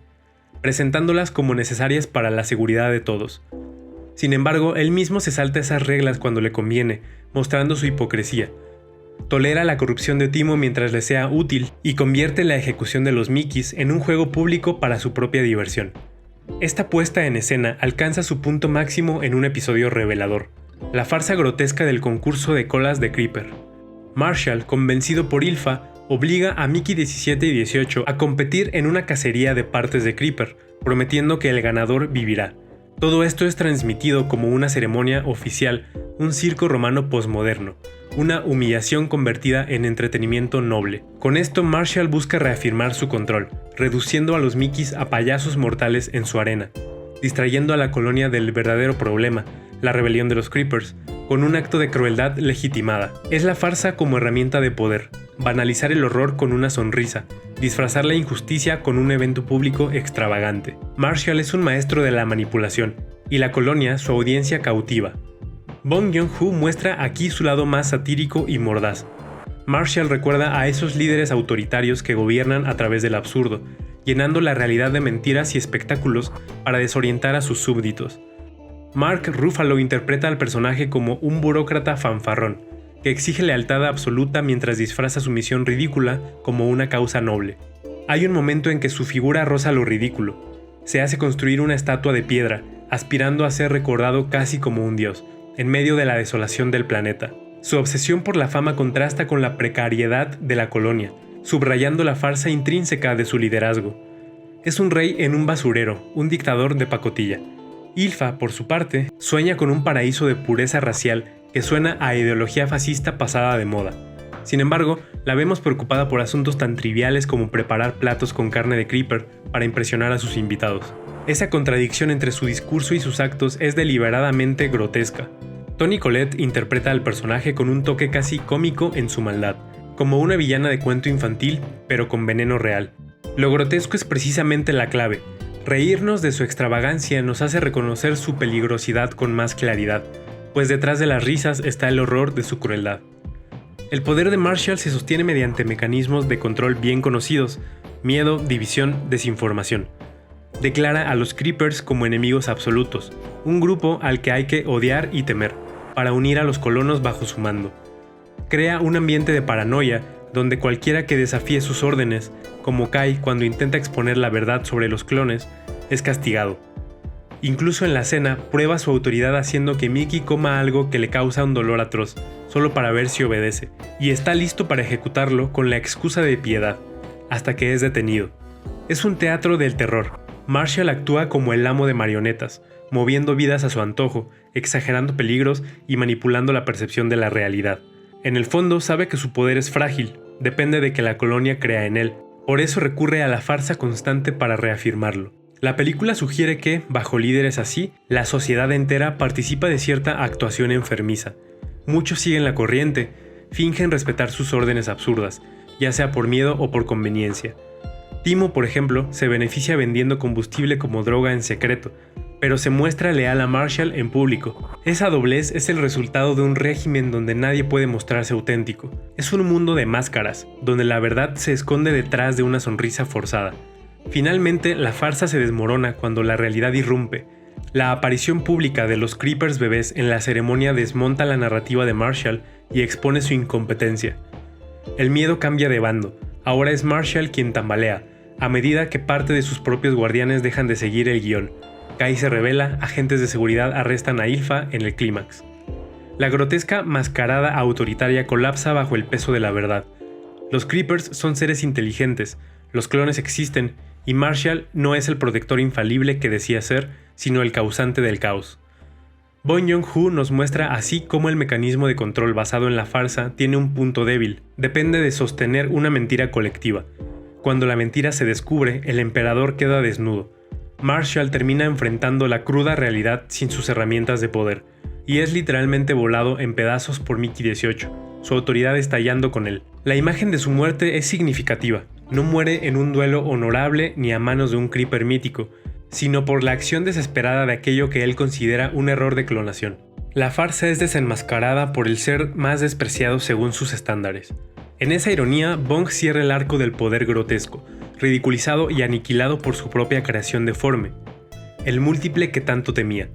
presentándolas como necesarias para la seguridad de todos. Sin embargo, él mismo se salta esas reglas cuando le conviene, mostrando su hipocresía. Tolera la corrupción de Timo mientras le sea útil y convierte la ejecución de los Mickeys en un juego público para su propia diversión. Esta puesta en escena alcanza su punto máximo en un episodio revelador, la farsa grotesca del concurso de colas de Creeper. Marshall, convencido por Ylfa, obliga a Mickey 17 y 18 a competir en una cacería de partes de Creeper, prometiendo que el ganador vivirá. Todo esto es transmitido como una ceremonia oficial, un circo romano posmoderno, una humillación convertida en entretenimiento noble. Con esto Marshall busca reafirmar su control, reduciendo a los Mickeys a payasos mortales en su arena, distrayendo a la colonia del verdadero problema, la rebelión de los Creepers, con un acto de crueldad legitimada. Es la farsa como herramienta de poder, banalizar el horror con una sonrisa, disfrazar la injusticia con un evento público extravagante. Marshall es un maestro de la manipulación, y la colonia su audiencia cautiva. Bong Joon-ho muestra aquí su lado más satírico y mordaz. Marshall recuerda a esos líderes autoritarios que gobiernan a través del absurdo, llenando la realidad de mentiras y espectáculos para desorientar a sus súbditos. Mark Ruffalo interpreta al personaje como un burócrata fanfarrón, que exige lealtad absoluta mientras disfraza su misión ridícula como una causa noble. Hay un momento en que su figura roza lo ridículo. Se hace construir una estatua de piedra, aspirando a ser recordado casi como un dios, en medio de la desolación del planeta. Su obsesión por la fama contrasta con la precariedad de la colonia, subrayando la farsa intrínseca de su liderazgo. Es un rey en un basurero, un dictador de pacotilla. Ylfa, por su parte, sueña con un paraíso de pureza racial que suena a ideología fascista pasada de moda. Sin embargo, la vemos preocupada por asuntos tan triviales como preparar platos con carne de Creeper para impresionar a sus invitados. Esa contradicción entre su discurso y sus actos es deliberadamente grotesca. Toni Collette interpreta al personaje con un toque casi cómico en su maldad, como una villana de cuento infantil, pero con veneno real. Lo grotesco es precisamente la clave. Reírnos de su extravagancia nos hace reconocer su peligrosidad con más claridad, pues detrás de las risas está el horror de su crueldad. El poder de Marshall se sostiene mediante mecanismos de control bien conocidos: miedo, división, desinformación. Declara a los Creepers como enemigos absolutos, un grupo al que hay que odiar y temer, para unir a los colonos bajo su mando. Crea un ambiente de paranoia donde cualquiera que desafíe sus órdenes, como Kai cuando intenta exponer la verdad sobre los clones, es castigado. Incluso en la cena prueba su autoridad haciendo que Mickey coma algo que le causa un dolor atroz, solo para ver si obedece, y está listo para ejecutarlo con la excusa de piedad, hasta que es detenido. Es un teatro del terror. Marshall actúa como el amo de marionetas, moviendo vidas a su antojo, exagerando peligros y manipulando la percepción de la realidad. En el fondo sabe que su poder es frágil, depende de que la colonia crea en él, por eso recurre a la farsa constante para reafirmarlo. La película sugiere que, bajo líderes así, la sociedad entera participa de cierta actuación enfermiza. Muchos siguen la corriente, fingen respetar sus órdenes absurdas, ya sea por miedo o por conveniencia. Timo, por ejemplo, se beneficia vendiendo combustible como droga en secreto, pero se muestra leal a Marshall en público. Esa doblez es el resultado de un régimen donde nadie puede mostrarse auténtico. Es un mundo de máscaras, donde la verdad se esconde detrás de una sonrisa forzada. Finalmente, la farsa se desmorona cuando la realidad irrumpe. La aparición pública de los Creepers bebés en la ceremonia desmonta la narrativa de Marshall y expone su incompetencia. El miedo cambia de bando. Ahora es Marshall quien tambalea, a medida que parte de sus propios guardianes dejan de seguir el guión. Kai se revela, agentes de seguridad arrestan a Ilfa en el clímax. La grotesca mascarada autoritaria colapsa bajo el peso de la verdad. Los Creepers son seres inteligentes, los clones existen, y Marshall no es el protector infalible que decía ser, sino el causante del caos. Bong Joon-ho nos muestra así cómo el mecanismo de control basado en la farsa tiene un punto débil, depende de sostener una mentira colectiva. Cuando la mentira se descubre, el emperador queda desnudo. Marshall termina enfrentando la cruda realidad sin sus herramientas de poder, y es literalmente volado en pedazos por Mickey 18, su autoridad estallando con él. La imagen de su muerte es significativa. No muere en un duelo honorable ni a manos de un creeper mítico, sino por la acción desesperada de aquello que él considera un error de clonación. La farsa es desenmascarada por el ser más despreciado según sus estándares. En esa ironía, Bong cierra el arco del poder grotesco, ridiculizado y aniquilado por su propia creación deforme, el múltiple que tanto temía,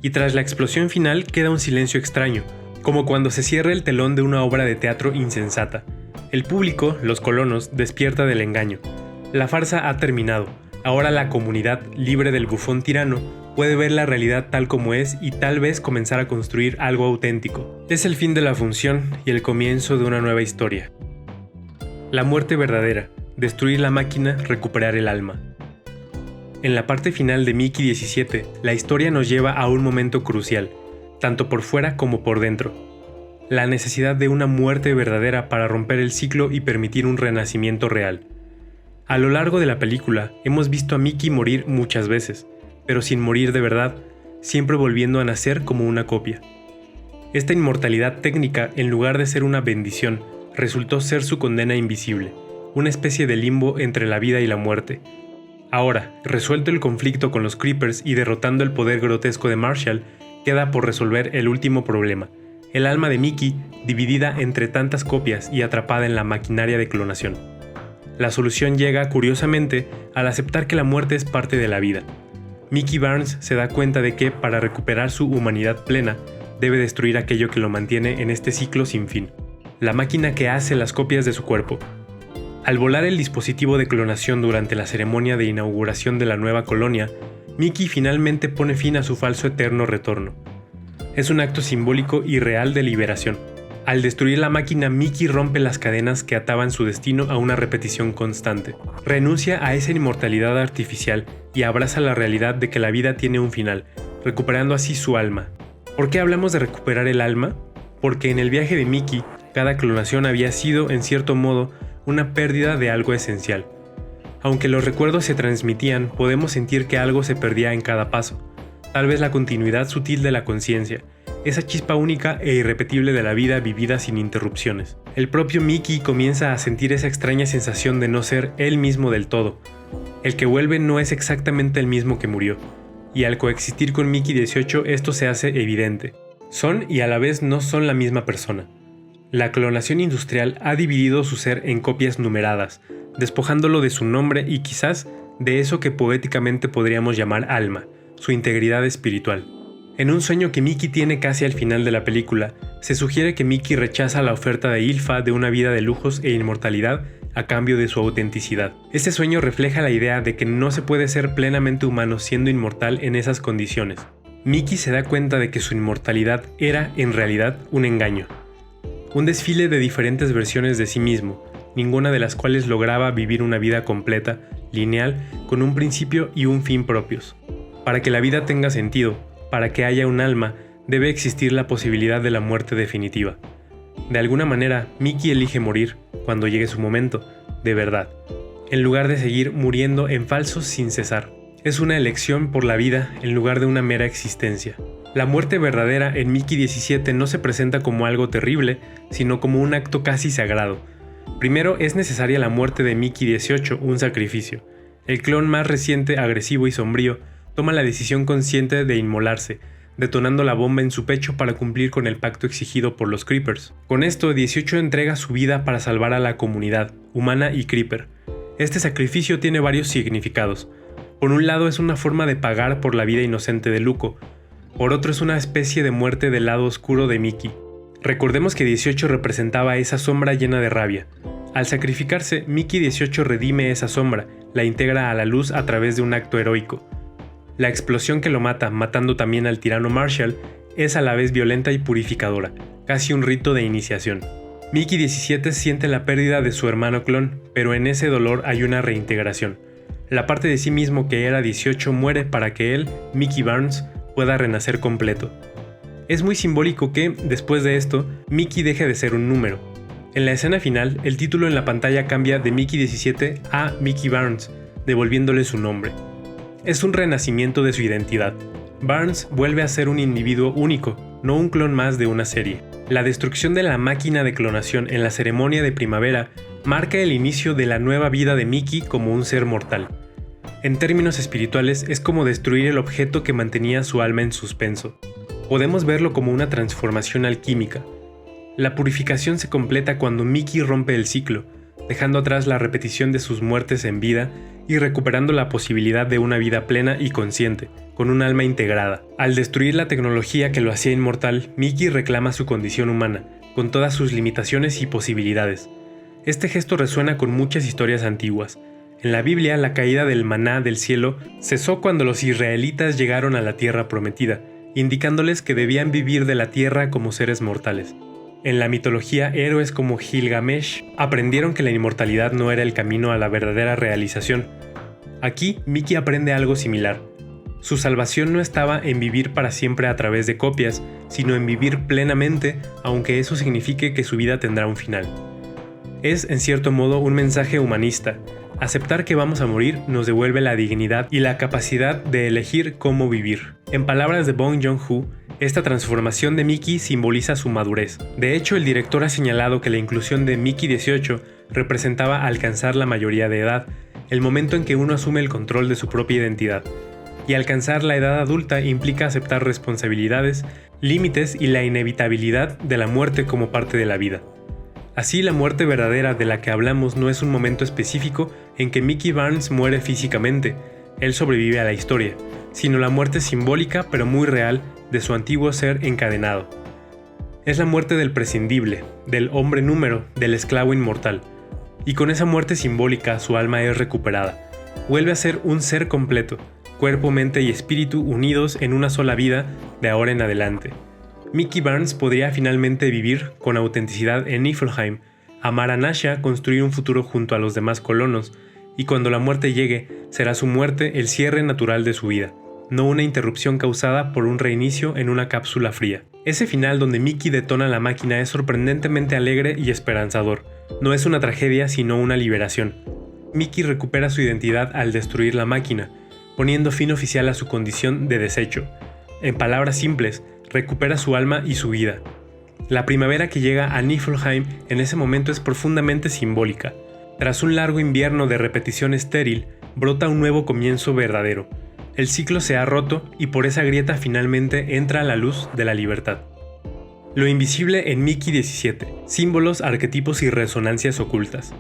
y tras la explosión final queda un silencio extraño, como cuando se cierra el telón de una obra de teatro insensata. El público, los colonos, despierta del engaño. La farsa ha terminado. Ahora la comunidad, libre del bufón tirano, puede ver la realidad tal como es y tal vez comenzar a construir algo auténtico. Es el fin de la función y el comienzo de una nueva historia. La muerte verdadera. Destruir la máquina, recuperar el alma. En la parte final de Mickey 17, la historia nos lleva a un momento crucial, tanto por fuera como por dentro. La necesidad de una muerte verdadera para romper el ciclo y permitir un renacimiento real. A lo largo de la película, hemos visto a Mickey morir muchas veces, pero sin morir de verdad, siempre volviendo a nacer como una copia. Esta inmortalidad técnica, en lugar de ser una bendición, resultó ser su condena invisible, una especie de limbo entre la vida y la muerte. Ahora, resuelto el conflicto con los Creepers y derrotando el poder grotesco de Marshall, queda por resolver el último problema: el alma de Mickey, dividida entre tantas copias y atrapada en la maquinaria de clonación. La solución llega, curiosamente, al aceptar que la muerte es parte de la vida. Mickey Barnes se da cuenta de que, para recuperar su humanidad plena, debe destruir aquello que lo mantiene en este ciclo sin fin: la máquina que hace las copias de su cuerpo. Al volar el dispositivo de clonación durante la ceremonia de inauguración de la nueva colonia, Mickey finalmente pone fin a su falso eterno retorno. Es un acto simbólico y real de liberación. Al destruir la máquina, Mickey rompe las cadenas que ataban su destino a una repetición constante. Renuncia a esa inmortalidad artificial y abraza la realidad de que la vida tiene un final, recuperando así su alma. ¿Por qué hablamos de recuperar el alma? Porque en el viaje de Mickey, cada clonación había sido, en cierto modo, una pérdida de algo esencial. Aunque los recuerdos se transmitían, podemos sentir que algo se perdía en cada paso. Tal vez la continuidad sutil de la conciencia, esa chispa única e irrepetible de la vida vivida sin interrupciones. El propio Mickey comienza a sentir esa extraña sensación de no ser él mismo del todo. El que vuelve no es exactamente el mismo que murió, y al coexistir con Mickey 18 esto se hace evidente. Son y a la vez no son la misma persona. La clonación industrial ha dividido su ser en copias numeradas, despojándolo de su nombre y quizás de eso que poéticamente podríamos llamar alma, su integridad espiritual. En un sueño que Mickey tiene casi al final de la película, se sugiere que Mickey rechaza la oferta de Ilfa de una vida de lujos e inmortalidad a cambio de su autenticidad. Este sueño refleja la idea de que no se puede ser plenamente humano siendo inmortal en esas condiciones. Mickey se da cuenta de que su inmortalidad era, en realidad, un engaño. Un desfile de diferentes versiones de sí mismo, ninguna de las cuales lograba vivir una vida completa, lineal, con un principio y un fin propios. Para que la vida tenga sentido, para que haya un alma, debe existir la posibilidad de la muerte definitiva. De alguna manera, Mickey elige morir, cuando llegue su momento, de verdad, en lugar de seguir muriendo en falso sin cesar. Es una elección por la vida en lugar de una mera existencia. La muerte verdadera en Mickey 17 no se presenta como algo terrible, sino como un acto casi sagrado. Primero es necesaria la muerte de Mickey 18, un sacrificio. El clon más reciente, agresivo y sombrío, toma la decisión consciente de inmolarse, detonando la bomba en su pecho para cumplir con el pacto exigido por los Creepers. Con esto, 18 entrega su vida para salvar a la comunidad, humana y Creeper. Este sacrificio tiene varios significados. Por un lado es una forma de pagar por la vida inocente de Luco, por otro es una especie de muerte del lado oscuro de Mickey. Recordemos que 18 representaba esa sombra llena de rabia. Al sacrificarse, Mickey 18 redime esa sombra, la integra a la luz a través de un acto heroico. La explosión que lo mata, matando también al tirano Marshall, es a la vez violenta y purificadora, casi un rito de iniciación. Mickey 17 siente la pérdida de su hermano clon, pero en ese dolor hay una reintegración. La parte de sí mismo que era 18 muere para que él, Mickey Barnes, pueda renacer completo. Es muy simbólico que, después de esto, Mickey deje de ser un número. En la escena final, el título en la pantalla cambia de Mickey 17 a Mickey Barnes, devolviéndole su nombre. Es un renacimiento de su identidad. Barnes vuelve a ser un individuo único, no un clon más de una serie. La destrucción de la máquina de clonación en la ceremonia de primavera marca el inicio de la nueva vida de Mickey como un ser mortal. En términos espirituales, es como destruir el objeto que mantenía su alma en suspenso. Podemos verlo como una transformación alquímica. La purificación se completa cuando Mickey rompe el ciclo, dejando atrás la repetición de sus muertes en vida y recuperando la posibilidad de una vida plena y consciente, con un alma integrada. Al destruir la tecnología que lo hacía inmortal, Mickey reclama su condición humana, con todas sus limitaciones y posibilidades. Este gesto resuena con muchas historias antiguas. En la Biblia, la caída del maná del cielo cesó cuando los israelitas llegaron a la tierra prometida, indicándoles que debían vivir de la tierra como seres mortales. En la mitología, héroes como Gilgamesh aprendieron que la inmortalidad no era el camino a la verdadera realización. Aquí, Mickey aprende algo similar. Su salvación no estaba en vivir para siempre a través de copias, sino en vivir plenamente, aunque eso signifique que su vida tendrá un final. Es, en cierto modo, un mensaje humanista. Aceptar que vamos a morir nos devuelve la dignidad y la capacidad de elegir cómo vivir. En palabras de Bong Joon-ho, esta transformación de Mickey simboliza su madurez. De hecho, el director ha señalado que la inclusión de Mickey 18 representaba alcanzar la mayoría de edad, el momento en que uno asume el control de su propia identidad. Y alcanzar la edad adulta implica aceptar responsabilidades, límites y la inevitabilidad de la muerte como parte de la vida. Así, la muerte verdadera de la que hablamos no es un momento específico en que Mickey Barnes muere físicamente, él sobrevive a la historia, sino la muerte simbólica pero muy real de su antiguo ser encadenado. Es la muerte del prescindible, del hombre número, del esclavo inmortal. Y con esa muerte simbólica su alma es recuperada. Vuelve a ser un ser completo, cuerpo, mente y espíritu unidos en una sola vida de ahora en adelante. Mickey Barnes podría finalmente vivir con autenticidad en Niflheim, amar a Nasha, construir un futuro junto a los demás colonos, y cuando la muerte llegue, será su muerte el cierre natural de su vida, no una interrupción causada por un reinicio en una cápsula fría. Ese final donde Mickey detona la máquina es sorprendentemente alegre y esperanzador. No es una tragedia, sino una liberación. Mickey recupera su identidad al destruir la máquina, poniendo fin oficial a su condición de desecho. En palabras simples, recupera su alma y su vida. La primavera que llega a Niflheim en ese momento es profundamente simbólica. Tras un largo invierno de repetición estéril, brota un nuevo comienzo verdadero. El ciclo se ha roto y por esa grieta finalmente entra la luz de la libertad. Lo invisible en Mickey 17, símbolos, arquetipos y resonancias ocultas.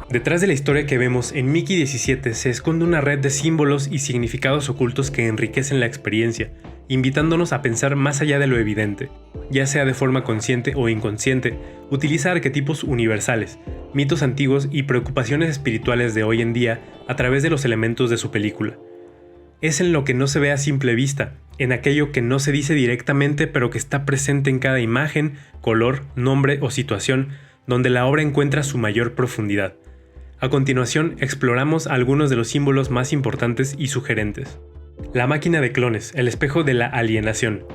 Detrás de la historia que vemos en Mickey 17 se esconde una red de símbolos y significados ocultos que enriquecen la experiencia, invitándonos a pensar más allá de lo evidente. Ya sea de forma consciente o inconsciente, utiliza arquetipos universales, mitos antiguos y preocupaciones espirituales de hoy en día a través de los elementos de su película. Es en lo que no se ve a simple vista, en aquello que no se dice directamente pero que está presente en cada imagen, color, nombre o situación, donde la obra encuentra su mayor profundidad. A continuación, exploramos algunos de los símbolos más importantes y sugerentes. La máquina de clones, el espejo de la alienación.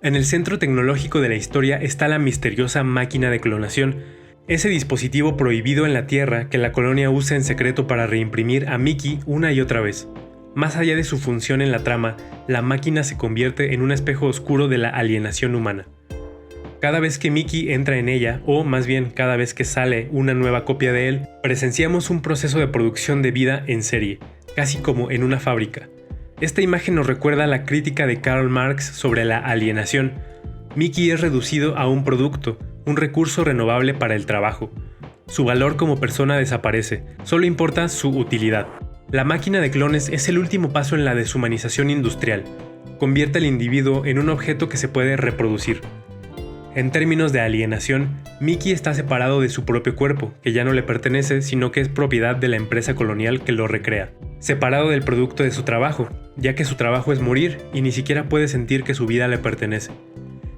En el centro tecnológico de la historia está la misteriosa máquina de clonación, ese dispositivo prohibido en la Tierra que la colonia usa en secreto para reimprimir a Mickey una y otra vez. Más allá de su función en la trama, la máquina se convierte en un espejo oscuro de la alienación humana. Cada vez que Mickey entra en ella, o más bien cada vez que sale una nueva copia de él, presenciamos un proceso de producción de vida en serie, casi como en una fábrica. Esta imagen nos recuerda la crítica de Karl Marx sobre la alienación. Mickey es reducido a un producto, un recurso renovable para el trabajo. Su valor como persona desaparece, solo importa su utilidad. La máquina de clones es el último paso en la deshumanización industrial. Convierte al individuo en un objeto que se puede reproducir. En términos de alienación, Mickey está separado de su propio cuerpo, que ya no le pertenece, sino que es propiedad de la empresa colonial que lo recrea. Separado del producto de su trabajo, ya que su trabajo es morir y ni siquiera puede sentir que su vida le pertenece.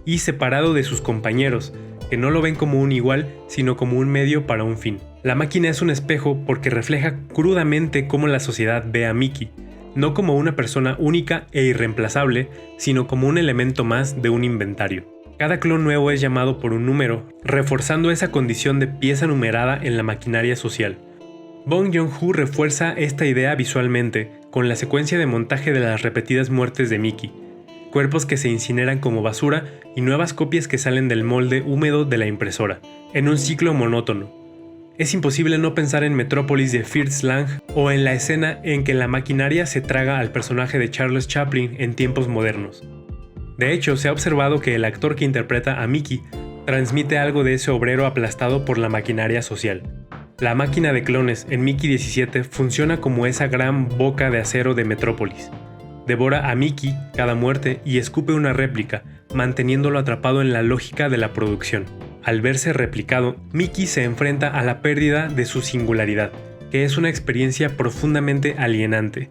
Y separado de sus compañeros, que no lo ven como un igual, sino como un medio para un fin. La máquina es un espejo porque refleja crudamente cómo la sociedad ve a Mickey, no como una persona única e irreemplazable, sino como un elemento más de un inventario. Cada clon nuevo es llamado por un número, reforzando esa condición de pieza numerada en la maquinaria social. Bong Joon-ho refuerza esta idea visualmente con la secuencia de montaje de las repetidas muertes de Mickey, cuerpos que se incineran como basura y nuevas copias que salen del molde húmedo de la impresora, en un ciclo monótono. Es imposible no pensar en Metrópolis de Fritz Lang o en la escena en que la maquinaria se traga al personaje de Charles Chaplin en tiempos modernos. De hecho, se ha observado que el actor que interpreta a Mickey transmite algo de ese obrero aplastado por la maquinaria social. La máquina de clones en Mickey 17 funciona como esa gran boca de acero de Metrópolis. Devora a Mickey cada muerte y escupe una réplica, manteniéndolo atrapado en la lógica de la producción. Al verse replicado, Mickey se enfrenta a la pérdida de su singularidad, que es una experiencia profundamente alienante.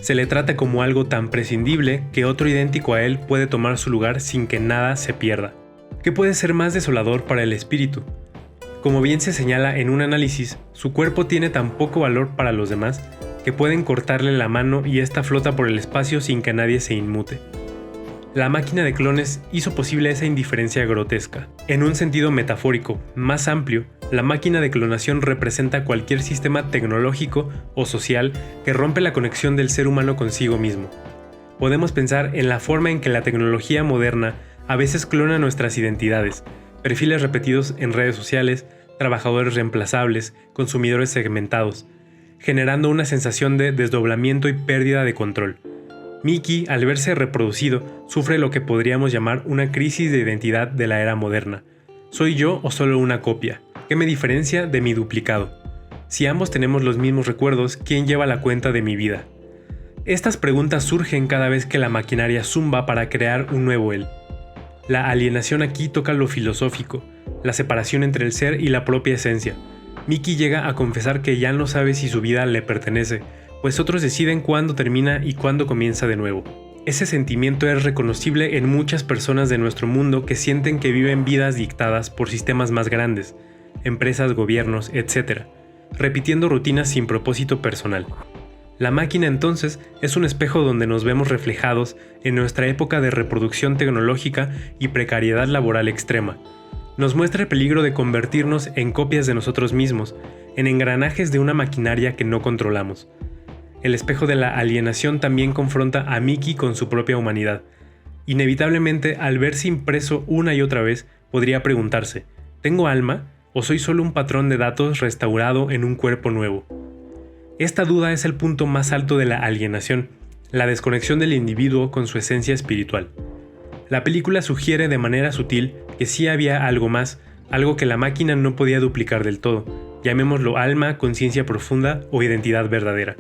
Se le trata como algo tan prescindible que otro idéntico a él puede tomar su lugar sin que nada se pierda. ¿Qué puede ser más desolador para el espíritu? Como bien se señala en un análisis, su cuerpo tiene tan poco valor para los demás que pueden cortarle la mano y ésta flota por el espacio sin que nadie se inmute. La máquina de clones hizo posible esa indiferencia grotesca. En un sentido metafórico, más amplio, la máquina de clonación representa cualquier sistema tecnológico o social que rompe la conexión del ser humano consigo mismo. Podemos pensar en la forma en que la tecnología moderna a veces clona nuestras identidades, perfiles repetidos en redes sociales, trabajadores reemplazables, consumidores segmentados, generando una sensación de desdoblamiento y pérdida de control. Mickey, al verse reproducido, sufre lo que podríamos llamar una crisis de identidad de la era moderna. ¿Soy yo o solo una copia? ¿Qué me diferencia de mi duplicado? Si ambos tenemos los mismos recuerdos, ¿quién lleva la cuenta de mi vida? Estas preguntas surgen cada vez que la maquinaria zumba para crear un nuevo él. La alienación aquí toca lo filosófico, la separación entre el ser y la propia esencia. Mickey llega a confesar que ya no sabe si su vida le pertenece, pues otros deciden cuándo termina y cuándo comienza de nuevo. Ese sentimiento es reconocible en muchas personas de nuestro mundo que sienten que viven vidas dictadas por sistemas más grandes, empresas, gobiernos, etc., repitiendo rutinas sin propósito personal. La máquina entonces es un espejo donde nos vemos reflejados en nuestra época de reproducción tecnológica y precariedad laboral extrema. Nos muestra el peligro de convertirnos en copias de nosotros mismos, en engranajes de una maquinaria que no controlamos. El espejo de la alienación también confronta a Mickey con su propia humanidad. Inevitablemente, al verse impreso una y otra vez, podría preguntarse, ¿tengo alma o soy solo un patrón de datos restaurado en un cuerpo nuevo? Esta duda es el punto más alto de la alienación, la desconexión del individuo con su esencia espiritual. La película sugiere de manera sutil que sí había algo más, algo que la máquina no podía duplicar del todo, llamémoslo alma, conciencia profunda o identidad verdadera.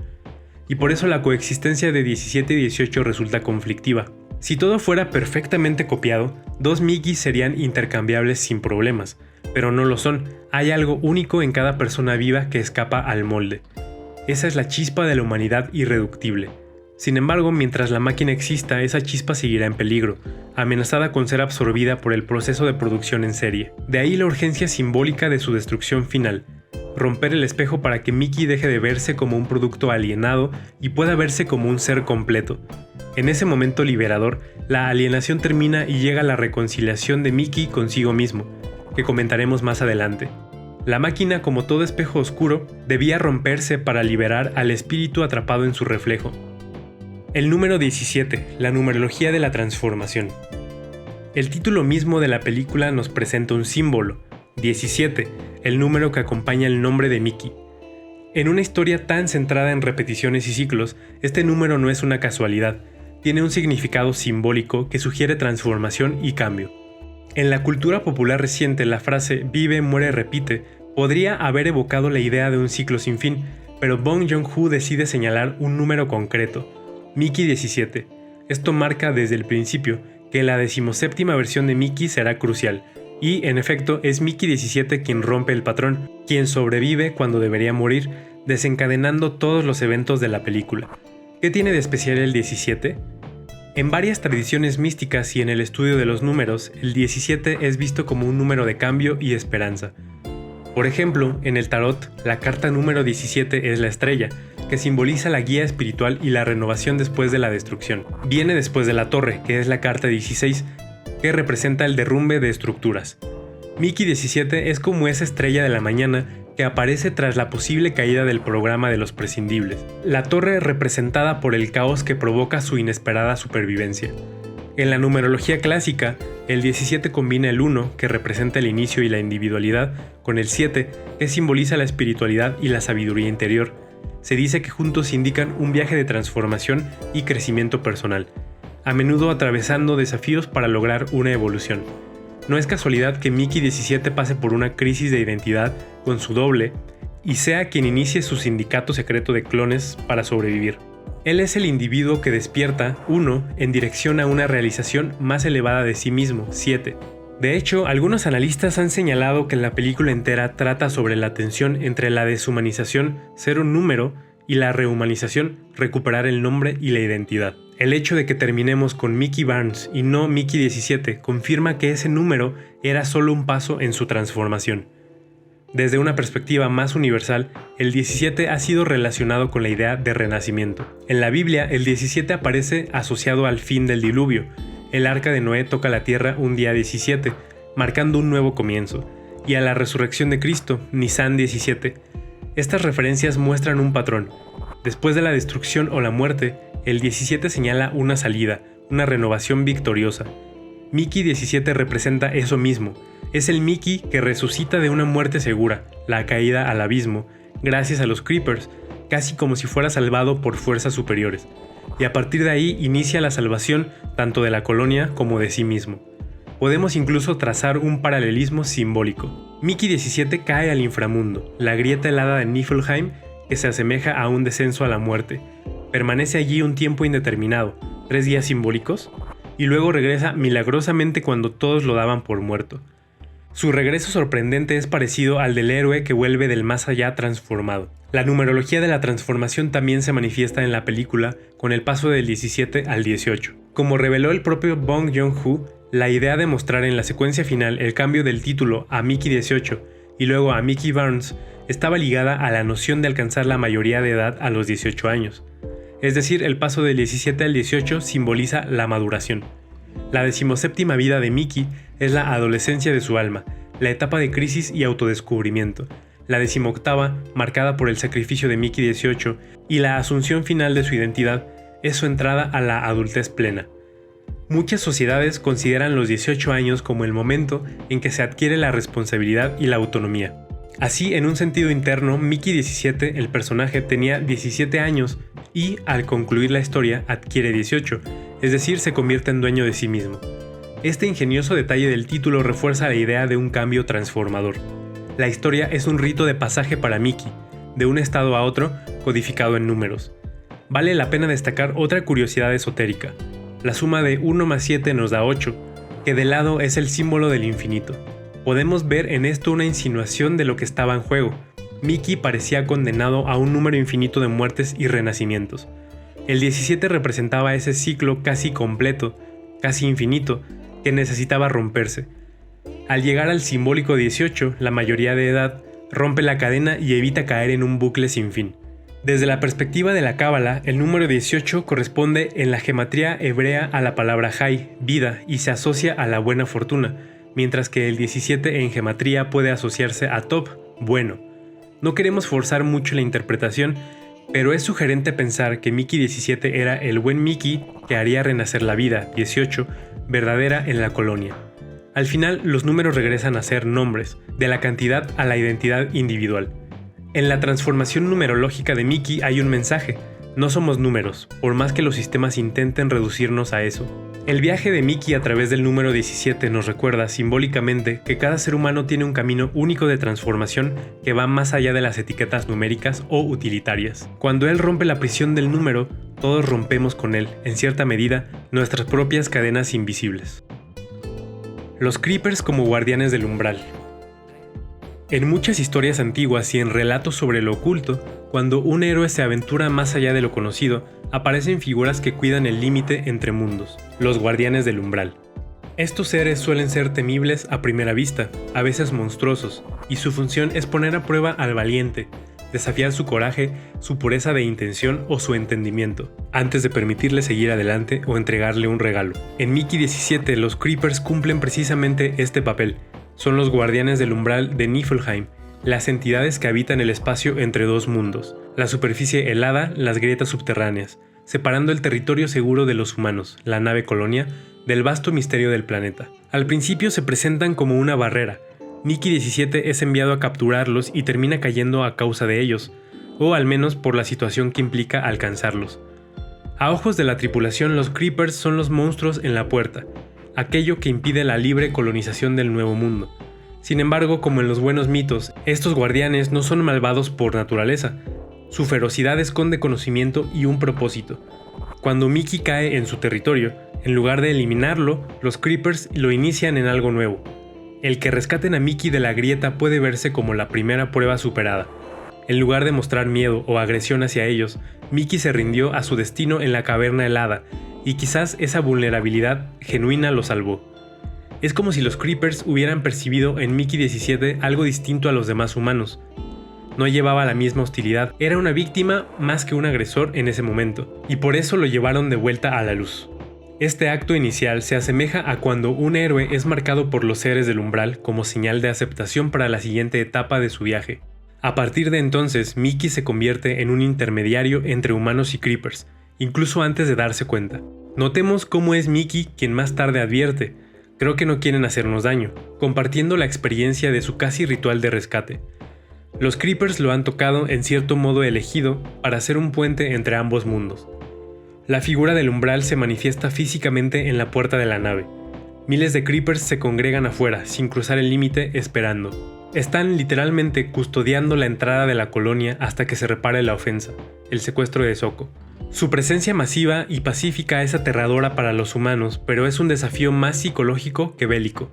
Y por eso la coexistencia de 17 y 18 resulta conflictiva. Si todo fuera perfectamente copiado, dos Mickeys serían intercambiables sin problemas, pero no lo son. Hay algo único en cada persona viva que escapa al molde. Esa es la chispa de la humanidad irreductible. Sin embargo, mientras la máquina exista, esa chispa seguirá en peligro, amenazada con ser absorbida por el proceso de producción en serie. De ahí la urgencia simbólica de su destrucción final. Romper el espejo para que Mickey deje de verse como un producto alienado y pueda verse como un ser completo. En ese momento liberador, la alienación termina y llega la reconciliación de Mickey consigo mismo, que comentaremos más adelante. La máquina, como todo espejo oscuro, debía romperse para liberar al espíritu atrapado en su reflejo. El número 17, la numerología de la transformación. El título mismo de la película nos presenta un símbolo, 17, el número que acompaña el nombre de Mickey. En una historia tan centrada en repeticiones y ciclos, este número no es una casualidad, tiene un significado simbólico que sugiere transformación y cambio. En la cultura popular reciente, la frase vive, muere, repite podría haber evocado la idea de un ciclo sin fin, pero Bong Joon-ho decide señalar un número concreto, Mickey 17. Esto marca desde el principio que la 17ª versión de Mickey será crucial, y en efecto es Mickey 17 quien rompe el patrón, quien sobrevive cuando debería morir, desencadenando todos los eventos de la película. ¿Qué tiene de especial el 17? En varias tradiciones místicas y en el estudio de los números, el 17 es visto como un número de cambio y esperanza. Por ejemplo, en el tarot, la carta número 17 es la estrella, que simboliza la guía espiritual y la renovación después de la destrucción. Viene después de la torre, que es la carta 16, que representa el derrumbe de estructuras. Mickey 17 es como esa estrella de la mañana que aparece tras la posible caída del programa de los prescindibles. La torre representada por el caos que provoca su inesperada supervivencia. En la numerología clásica, el 17 combina el 1, que representa el inicio y la individualidad, con el 7, que simboliza la espiritualidad y la sabiduría interior. Se dice que juntos indican un viaje de transformación y crecimiento personal, a menudo atravesando desafíos para lograr una evolución. No es casualidad que Mickey 17 pase por una crisis de identidad con su doble y sea quien inicie su sindicato secreto de clones para sobrevivir. Él es el individuo que despierta, 1, en dirección a una realización más elevada de sí mismo, 7. De hecho, algunos analistas han señalado que la película entera trata sobre la tensión entre la deshumanización, ser un número, y la rehumanización, recuperar el nombre y la identidad. El hecho de que terminemos con Mickey Barnes y no Mickey 17 confirma que ese número era solo un paso en su transformación. Desde una perspectiva más universal, el 17 ha sido relacionado con la idea de renacimiento. En la Biblia, el 17 aparece asociado al fin del diluvio. El arca de Noé toca la tierra un día 17, marcando un nuevo comienzo, y a la resurrección de Cristo, Nisan 17. Estas referencias muestran un patrón. Después de la destrucción o la muerte, el 17 señala una salida, una renovación victoriosa. Mickey 17 representa eso mismo. Es el Mickey que resucita de una muerte segura, la caída al abismo, gracias a los Creepers, casi como si fuera salvado por fuerzas superiores. Y a partir de ahí inicia la salvación tanto de la colonia como de sí mismo. Podemos incluso trazar un paralelismo simbólico. Mickey 17 cae al inframundo, la grieta helada de Niflheim, que se asemeja a un descenso a la muerte. Permanece allí un tiempo indeterminado, 3 días simbólicos, y luego regresa milagrosamente cuando todos lo daban por muerto. Su regreso sorprendente es parecido al del héroe que vuelve del más allá transformado. La numerología de la transformación también se manifiesta en la película con el paso del 17 al 18. Como reveló el propio Bong Joon-ho, la idea de mostrar en la secuencia final el cambio del título a Mickey 18 y luego a Mickey Barnes estaba ligada a la noción de alcanzar la mayoría de edad a los 18 años. Es decir, el paso del 17 al 18 simboliza la maduración. La 17ª vida de Mickey es la adolescencia de su alma, la etapa de crisis y autodescubrimiento. La 18ª, marcada por el sacrificio de Mickey 18 y la asunción final de su identidad, es su entrada a la adultez plena. Muchas sociedades consideran los 18 años como el momento en que se adquiere la responsabilidad y la autonomía. Así, en un sentido interno, Mickey 17, el personaje, tenía 17 años y, al concluir la historia, adquiere 18, es decir, se convierte en dueño de sí mismo. Este ingenioso detalle del título refuerza la idea de un cambio transformador. La historia es un rito de pasaje para Mickey, de un estado a otro, codificado en números. Vale la pena destacar otra curiosidad esotérica. La suma de 1 más 7 nos da 8, que de lado es el símbolo del infinito. Podemos ver en esto una insinuación de lo que estaba en juego. Mickey parecía condenado a un número infinito de muertes y renacimientos. El 17 representaba ese ciclo casi completo, casi infinito, que necesitaba romperse. Al llegar al simbólico 18, la mayoría de edad rompe la cadena y evita caer en un bucle sin fin. Desde la perspectiva de la cábala, el número 18 corresponde en la gematría hebrea a la palabra Hay, vida, y se asocia a la buena fortuna, mientras que el 17 en gematría puede asociarse a Tov, bueno. No queremos forzar mucho la interpretación, pero es sugerente pensar que Mickey 17 era el buen Mickey que haría renacer la vida, 18, verdadera en la colonia. Al final, los números regresan a ser nombres, de la cantidad a la identidad individual. En la transformación numerológica de Mickey hay un mensaje: no somos números, por más que los sistemas intenten reducirnos a eso. El viaje de Mickey a través del número 17 nos recuerda simbólicamente que cada ser humano tiene un camino único de transformación que va más allá de las etiquetas numéricas o utilitarias. Cuando él rompe la prisión del número, todos rompemos con él, en cierta medida, nuestras propias cadenas invisibles. Los Creepers como guardianes del umbral. En muchas historias antiguas y en relatos sobre lo oculto, cuando un héroe se aventura más allá de lo conocido, aparecen figuras que cuidan el límite entre mundos, los guardianes del umbral. Estos seres suelen ser temibles a primera vista, a veces monstruosos, y su función es poner a prueba al valiente, desafiar su coraje, su pureza de intención o su entendimiento, antes de permitirle seguir adelante o entregarle un regalo. En Mickey 17, los Creepers cumplen precisamente este papel. Son los guardianes del umbral de Niflheim, las entidades que habitan el espacio entre dos mundos, la superficie helada, las grietas subterráneas, separando el territorio seguro de los humanos, la nave colonia, del vasto misterio del planeta. Al principio se presentan como una barrera. Mickey 17 es enviado a capturarlos y termina cayendo a causa de ellos, o al menos por la situación que implica alcanzarlos. A ojos de la tripulación, los Creepers son los monstruos en la puerta, aquello que impide la libre colonización del nuevo mundo. Sin embargo, como en los buenos mitos, estos guardianes no son malvados por naturaleza. Su ferocidad esconde conocimiento y un propósito. Cuando Mickey cae en su territorio, en lugar de eliminarlo, los Creepers lo inician en algo nuevo. El que rescaten a Mickey de la grieta puede verse como la primera prueba superada. En lugar de mostrar miedo o agresión hacia ellos, Mickey se rindió a su destino en la caverna helada, y quizás esa vulnerabilidad genuina lo salvó. Es como si los Creepers hubieran percibido en Mickey 17 algo distinto a los demás humanos. No llevaba la misma hostilidad, era una víctima más que un agresor en ese momento, y por eso lo llevaron de vuelta a la luz. Este acto inicial se asemeja a cuando un héroe es marcado por los seres del umbral como señal de aceptación para la siguiente etapa de su viaje. A partir de entonces, Mickey se convierte en un intermediario entre humanos y Creepers, incluso antes de darse cuenta. Notemos cómo es Mickey quien más tarde advierte: creo que no quieren hacernos daño, compartiendo la experiencia de su casi ritual de rescate. Los Creepers lo han tocado en cierto modo elegido para ser un puente entre ambos mundos. La figura del umbral se manifiesta físicamente en la puerta de la nave. Miles de Creepers se congregan afuera, sin cruzar el límite, esperando. Están literalmente custodiando la entrada de la colonia hasta que se repare la ofensa, el secuestro de Soko. Su presencia masiva y pacífica es aterradora para los humanos, pero es un desafío más psicológico que bélico.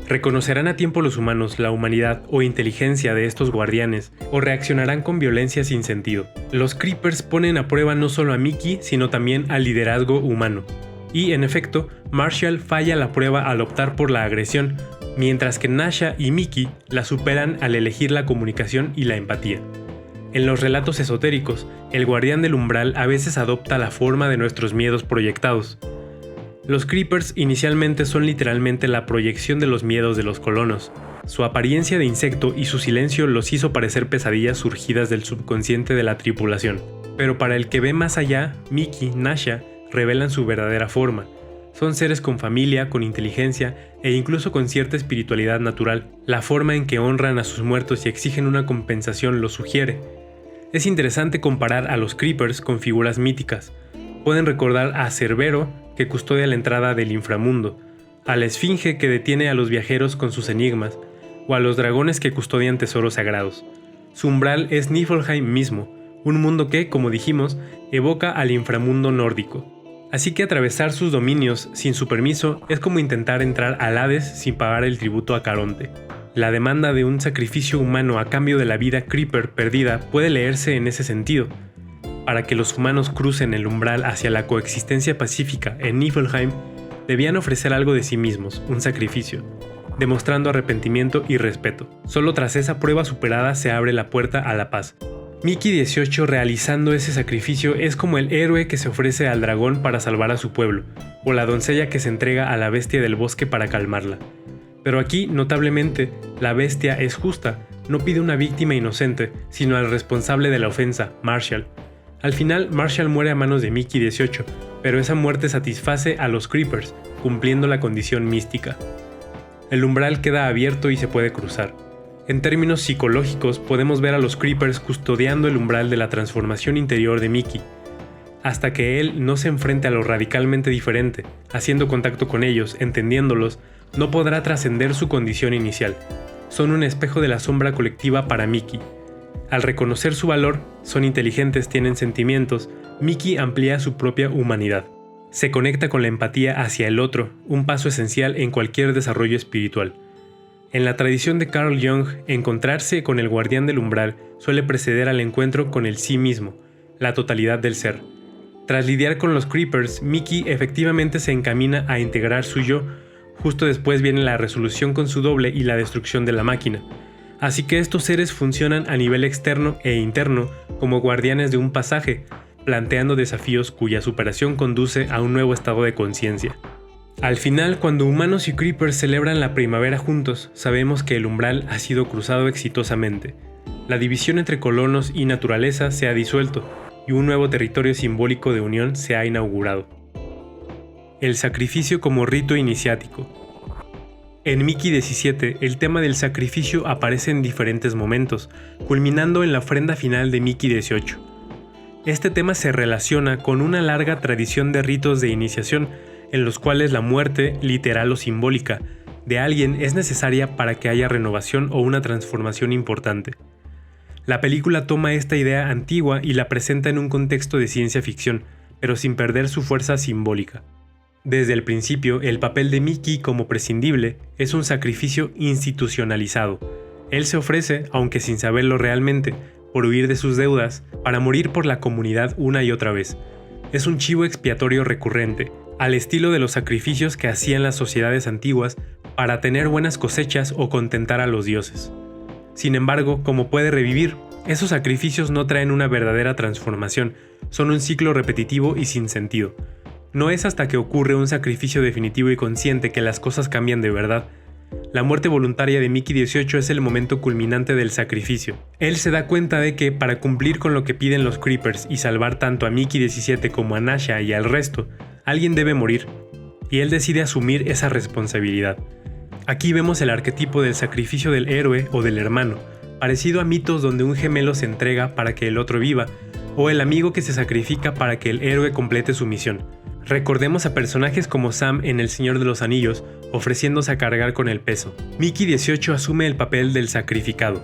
¿Reconocerán a tiempo los humanos la humanidad o inteligencia de estos guardianes, o reaccionarán con violencia sin sentido? Los Creepers ponen a prueba no solo a Mickey, sino también al liderazgo humano. Y, en efecto, Marshall falla la prueba al optar por la agresión, mientras que Nasha y Mickey la superan al elegir la comunicación y la empatía. En los relatos esotéricos, el guardián del umbral a veces adopta la forma de nuestros miedos proyectados. Los Creepers inicialmente son literalmente la proyección de los miedos de los colonos. Su apariencia de insecto y su silencio los hizo parecer pesadillas surgidas del subconsciente de la tripulación. Pero para el que ve más allá, Mickey, Nasha, revelan su verdadera forma. Son seres con familia, con inteligencia e incluso con cierta espiritualidad natural. La forma en que honran a sus muertos y exigen una compensación lo sugiere. Es interesante comparar a los Creepers con figuras míticas. Pueden recordar a Cerbero, que custodia la entrada del inframundo, a la esfinge que detiene a los viajeros con sus enigmas, o a los dragones que custodian tesoros sagrados. Su umbral es Niflheim mismo, un mundo que, como dijimos, evoca al inframundo nórdico. Así que atravesar sus dominios sin su permiso es como intentar entrar al Hades sin pagar el tributo a Caronte. La demanda de un sacrificio humano a cambio de la vida Creeper perdida puede leerse en ese sentido. Para que los humanos crucen el umbral hacia la coexistencia pacífica en Niflheim, debían ofrecer algo de sí mismos, un sacrificio, demostrando arrepentimiento y respeto. Solo tras esa prueba superada se abre la puerta a la paz. Mickey XVIII realizando ese sacrificio es como el héroe que se ofrece al dragón para salvar a su pueblo, o la doncella que se entrega a la bestia del bosque para calmarla. Pero aquí, notablemente, la bestia es justa, no pide una víctima inocente, sino al responsable de la ofensa, Marshall. Al final, Marshall muere a manos de Mickey XVIII, pero esa muerte satisface a los Creepers, cumpliendo la condición mística. El umbral queda abierto y se puede cruzar. En términos psicológicos, podemos ver a los Creepers custodiando el umbral de la transformación interior de Mickey, hasta que él no se enfrente a lo radicalmente diferente, haciendo contacto con ellos, entendiéndolos, no podrá trascender su condición inicial. Son un espejo de la sombra colectiva para Mickey. Al reconocer su valor, son inteligentes, tienen sentimientos, Mickey amplía su propia humanidad. Se conecta con la empatía hacia el otro, un paso esencial en cualquier desarrollo espiritual. En la tradición de Carl Jung, encontrarse con el guardián del umbral suele preceder al encuentro con el sí mismo, la totalidad del ser. Tras lidiar con los Creepers, Mickey efectivamente se encamina a integrar su yo. Justo después viene la resolución con su doble y la destrucción de la máquina. Así que estos seres funcionan a nivel externo e interno como guardianes de un pasaje, planteando desafíos cuya superación conduce a un nuevo estado de conciencia. Al final, cuando humanos y Creepers celebran la primavera juntos, sabemos que el umbral ha sido cruzado exitosamente. La división entre colonos y naturaleza se ha disuelto, y un nuevo territorio simbólico de unión se ha inaugurado. El sacrificio como rito iniciático. En Mickey XVII, el tema del sacrificio aparece en diferentes momentos, culminando en la ofrenda final de Mickey XVIII. Este tema se relaciona con una larga tradición de ritos de iniciación, en los cuales la muerte, literal o simbólica, de alguien es necesaria para que haya renovación o una transformación importante. La película toma esta idea antigua y la presenta en un contexto de ciencia ficción, pero sin perder su fuerza simbólica. Desde el principio, el papel de Mickey como prescindible es un sacrificio institucionalizado. Él se ofrece, aunque sin saberlo realmente, por huir de sus deudas, para morir por la comunidad una y otra vez. Es un chivo expiatorio recurrente, al estilo de los sacrificios que hacían las sociedades antiguas para tener buenas cosechas o contentar a los dioses. Sin embargo, como puede revivir, esos sacrificios no traen una verdadera transformación, son un ciclo repetitivo y sin sentido. No es hasta que ocurre un sacrificio definitivo y consciente que las cosas cambian de verdad. La muerte voluntaria de Mickey XVIII es el momento culminante del sacrificio. Él se da cuenta de que, para cumplir con lo que piden los Creepers y salvar tanto a Mickey XVII como a Nasha y al resto, alguien debe morir, y él decide asumir esa responsabilidad. Aquí vemos el arquetipo del sacrificio del héroe o del hermano, parecido a mitos donde un gemelo se entrega para que el otro viva, o el amigo que se sacrifica para que el héroe complete su misión. Recordemos a personajes como Sam en El Señor de los Anillos, ofreciéndose a cargar con el peso. Mickey XVIII asume el papel del sacrificado.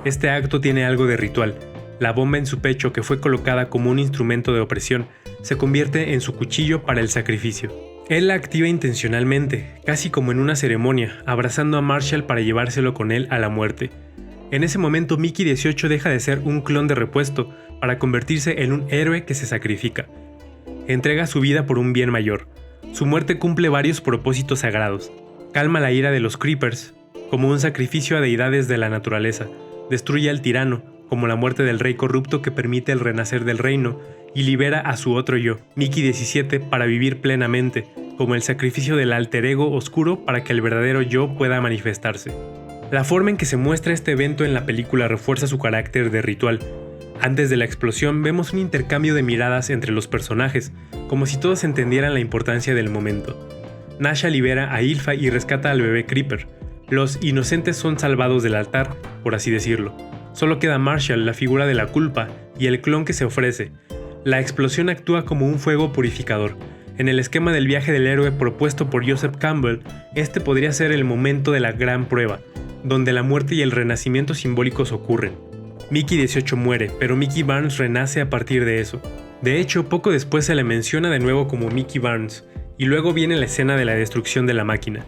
Este acto tiene algo de ritual. La bomba en su pecho, que fue colocada como un instrumento de opresión, se convierte en su cuchillo para el sacrificio. Él la activa intencionalmente, casi como en una ceremonia, abrazando a Marshall para llevárselo con él a la muerte. En ese momento, Mickey XVIII deja de ser un clon de repuesto para convertirse en un héroe que se sacrifica. Entrega su vida por un bien mayor. Su muerte cumple varios propósitos sagrados. Calma la ira de los Creepers, como un sacrificio a deidades de la naturaleza. Destruye al tirano, como la muerte del rey corrupto que permite el renacer del reino, y libera a su otro yo, Mickey XVII, para vivir plenamente, como el sacrificio del alter ego oscuro para que el verdadero yo pueda manifestarse. La forma en que se muestra este evento en la película refuerza su carácter de ritual. Antes de la explosión vemos un intercambio de miradas entre los personajes, como si todos entendieran la importancia del momento. Nasha libera a Ylfa y rescata al bebé Creeper. Los inocentes son salvados del altar, por así decirlo. Solo queda Marshall, la figura de la culpa, y el clon que se ofrece. La explosión actúa como un fuego purificador. En el esquema del viaje del héroe propuesto por Joseph Campbell, este podría ser el momento de la gran prueba, donde la muerte y el renacimiento simbólicos ocurren. Mickey 18 muere, pero Mickey Barnes renace a partir de eso. De hecho, poco después se le menciona de nuevo como Mickey Barnes, y luego viene la escena de la destrucción de la máquina.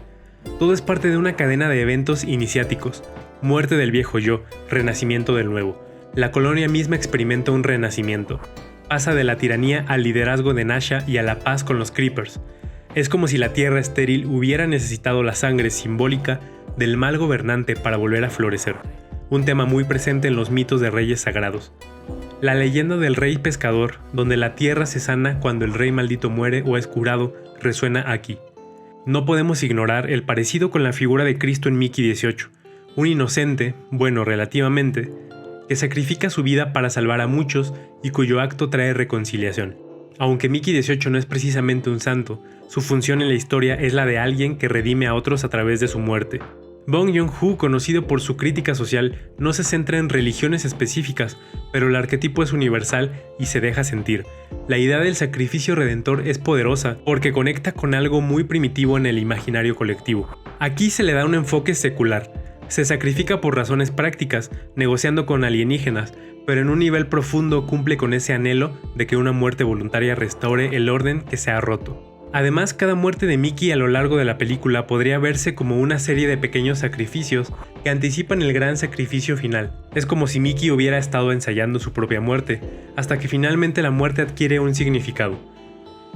Todo es parte de una cadena de eventos iniciáticos: muerte del viejo yo, renacimiento del nuevo. La colonia misma experimenta un renacimiento. Pasa de la tiranía al liderazgo de Nasha y a la paz con los Creepers. Es como si la tierra estéril hubiera necesitado la sangre simbólica del mal gobernante para volver a florecer. Un tema muy presente en los mitos de reyes sagrados. La leyenda del rey pescador, donde la tierra se sana cuando el rey maldito muere o es curado, resuena aquí. No podemos ignorar el parecido con la figura de Cristo en Mickey 18, un inocente, bueno relativamente, que sacrifica su vida para salvar a muchos y cuyo acto trae reconciliación. Aunque Mickey 18 no es precisamente un santo, su función en la historia es la de alguien que redime a otros a través de su muerte. Bong Joon-ho, conocido por su crítica social, no se centra en religiones específicas, pero el arquetipo es universal y se deja sentir. La idea del sacrificio redentor es poderosa porque conecta con algo muy primitivo en el imaginario colectivo. Aquí se le da un enfoque secular. Se sacrifica por razones prácticas, negociando con alienígenas, pero en un nivel profundo cumple con ese anhelo de que una muerte voluntaria restaure el orden que se ha roto. Además, cada muerte de Mickey a lo largo de la película podría verse como una serie de pequeños sacrificios que anticipan el gran sacrificio final. Es como si Mickey hubiera estado ensayando su propia muerte, hasta que finalmente la muerte adquiere un significado.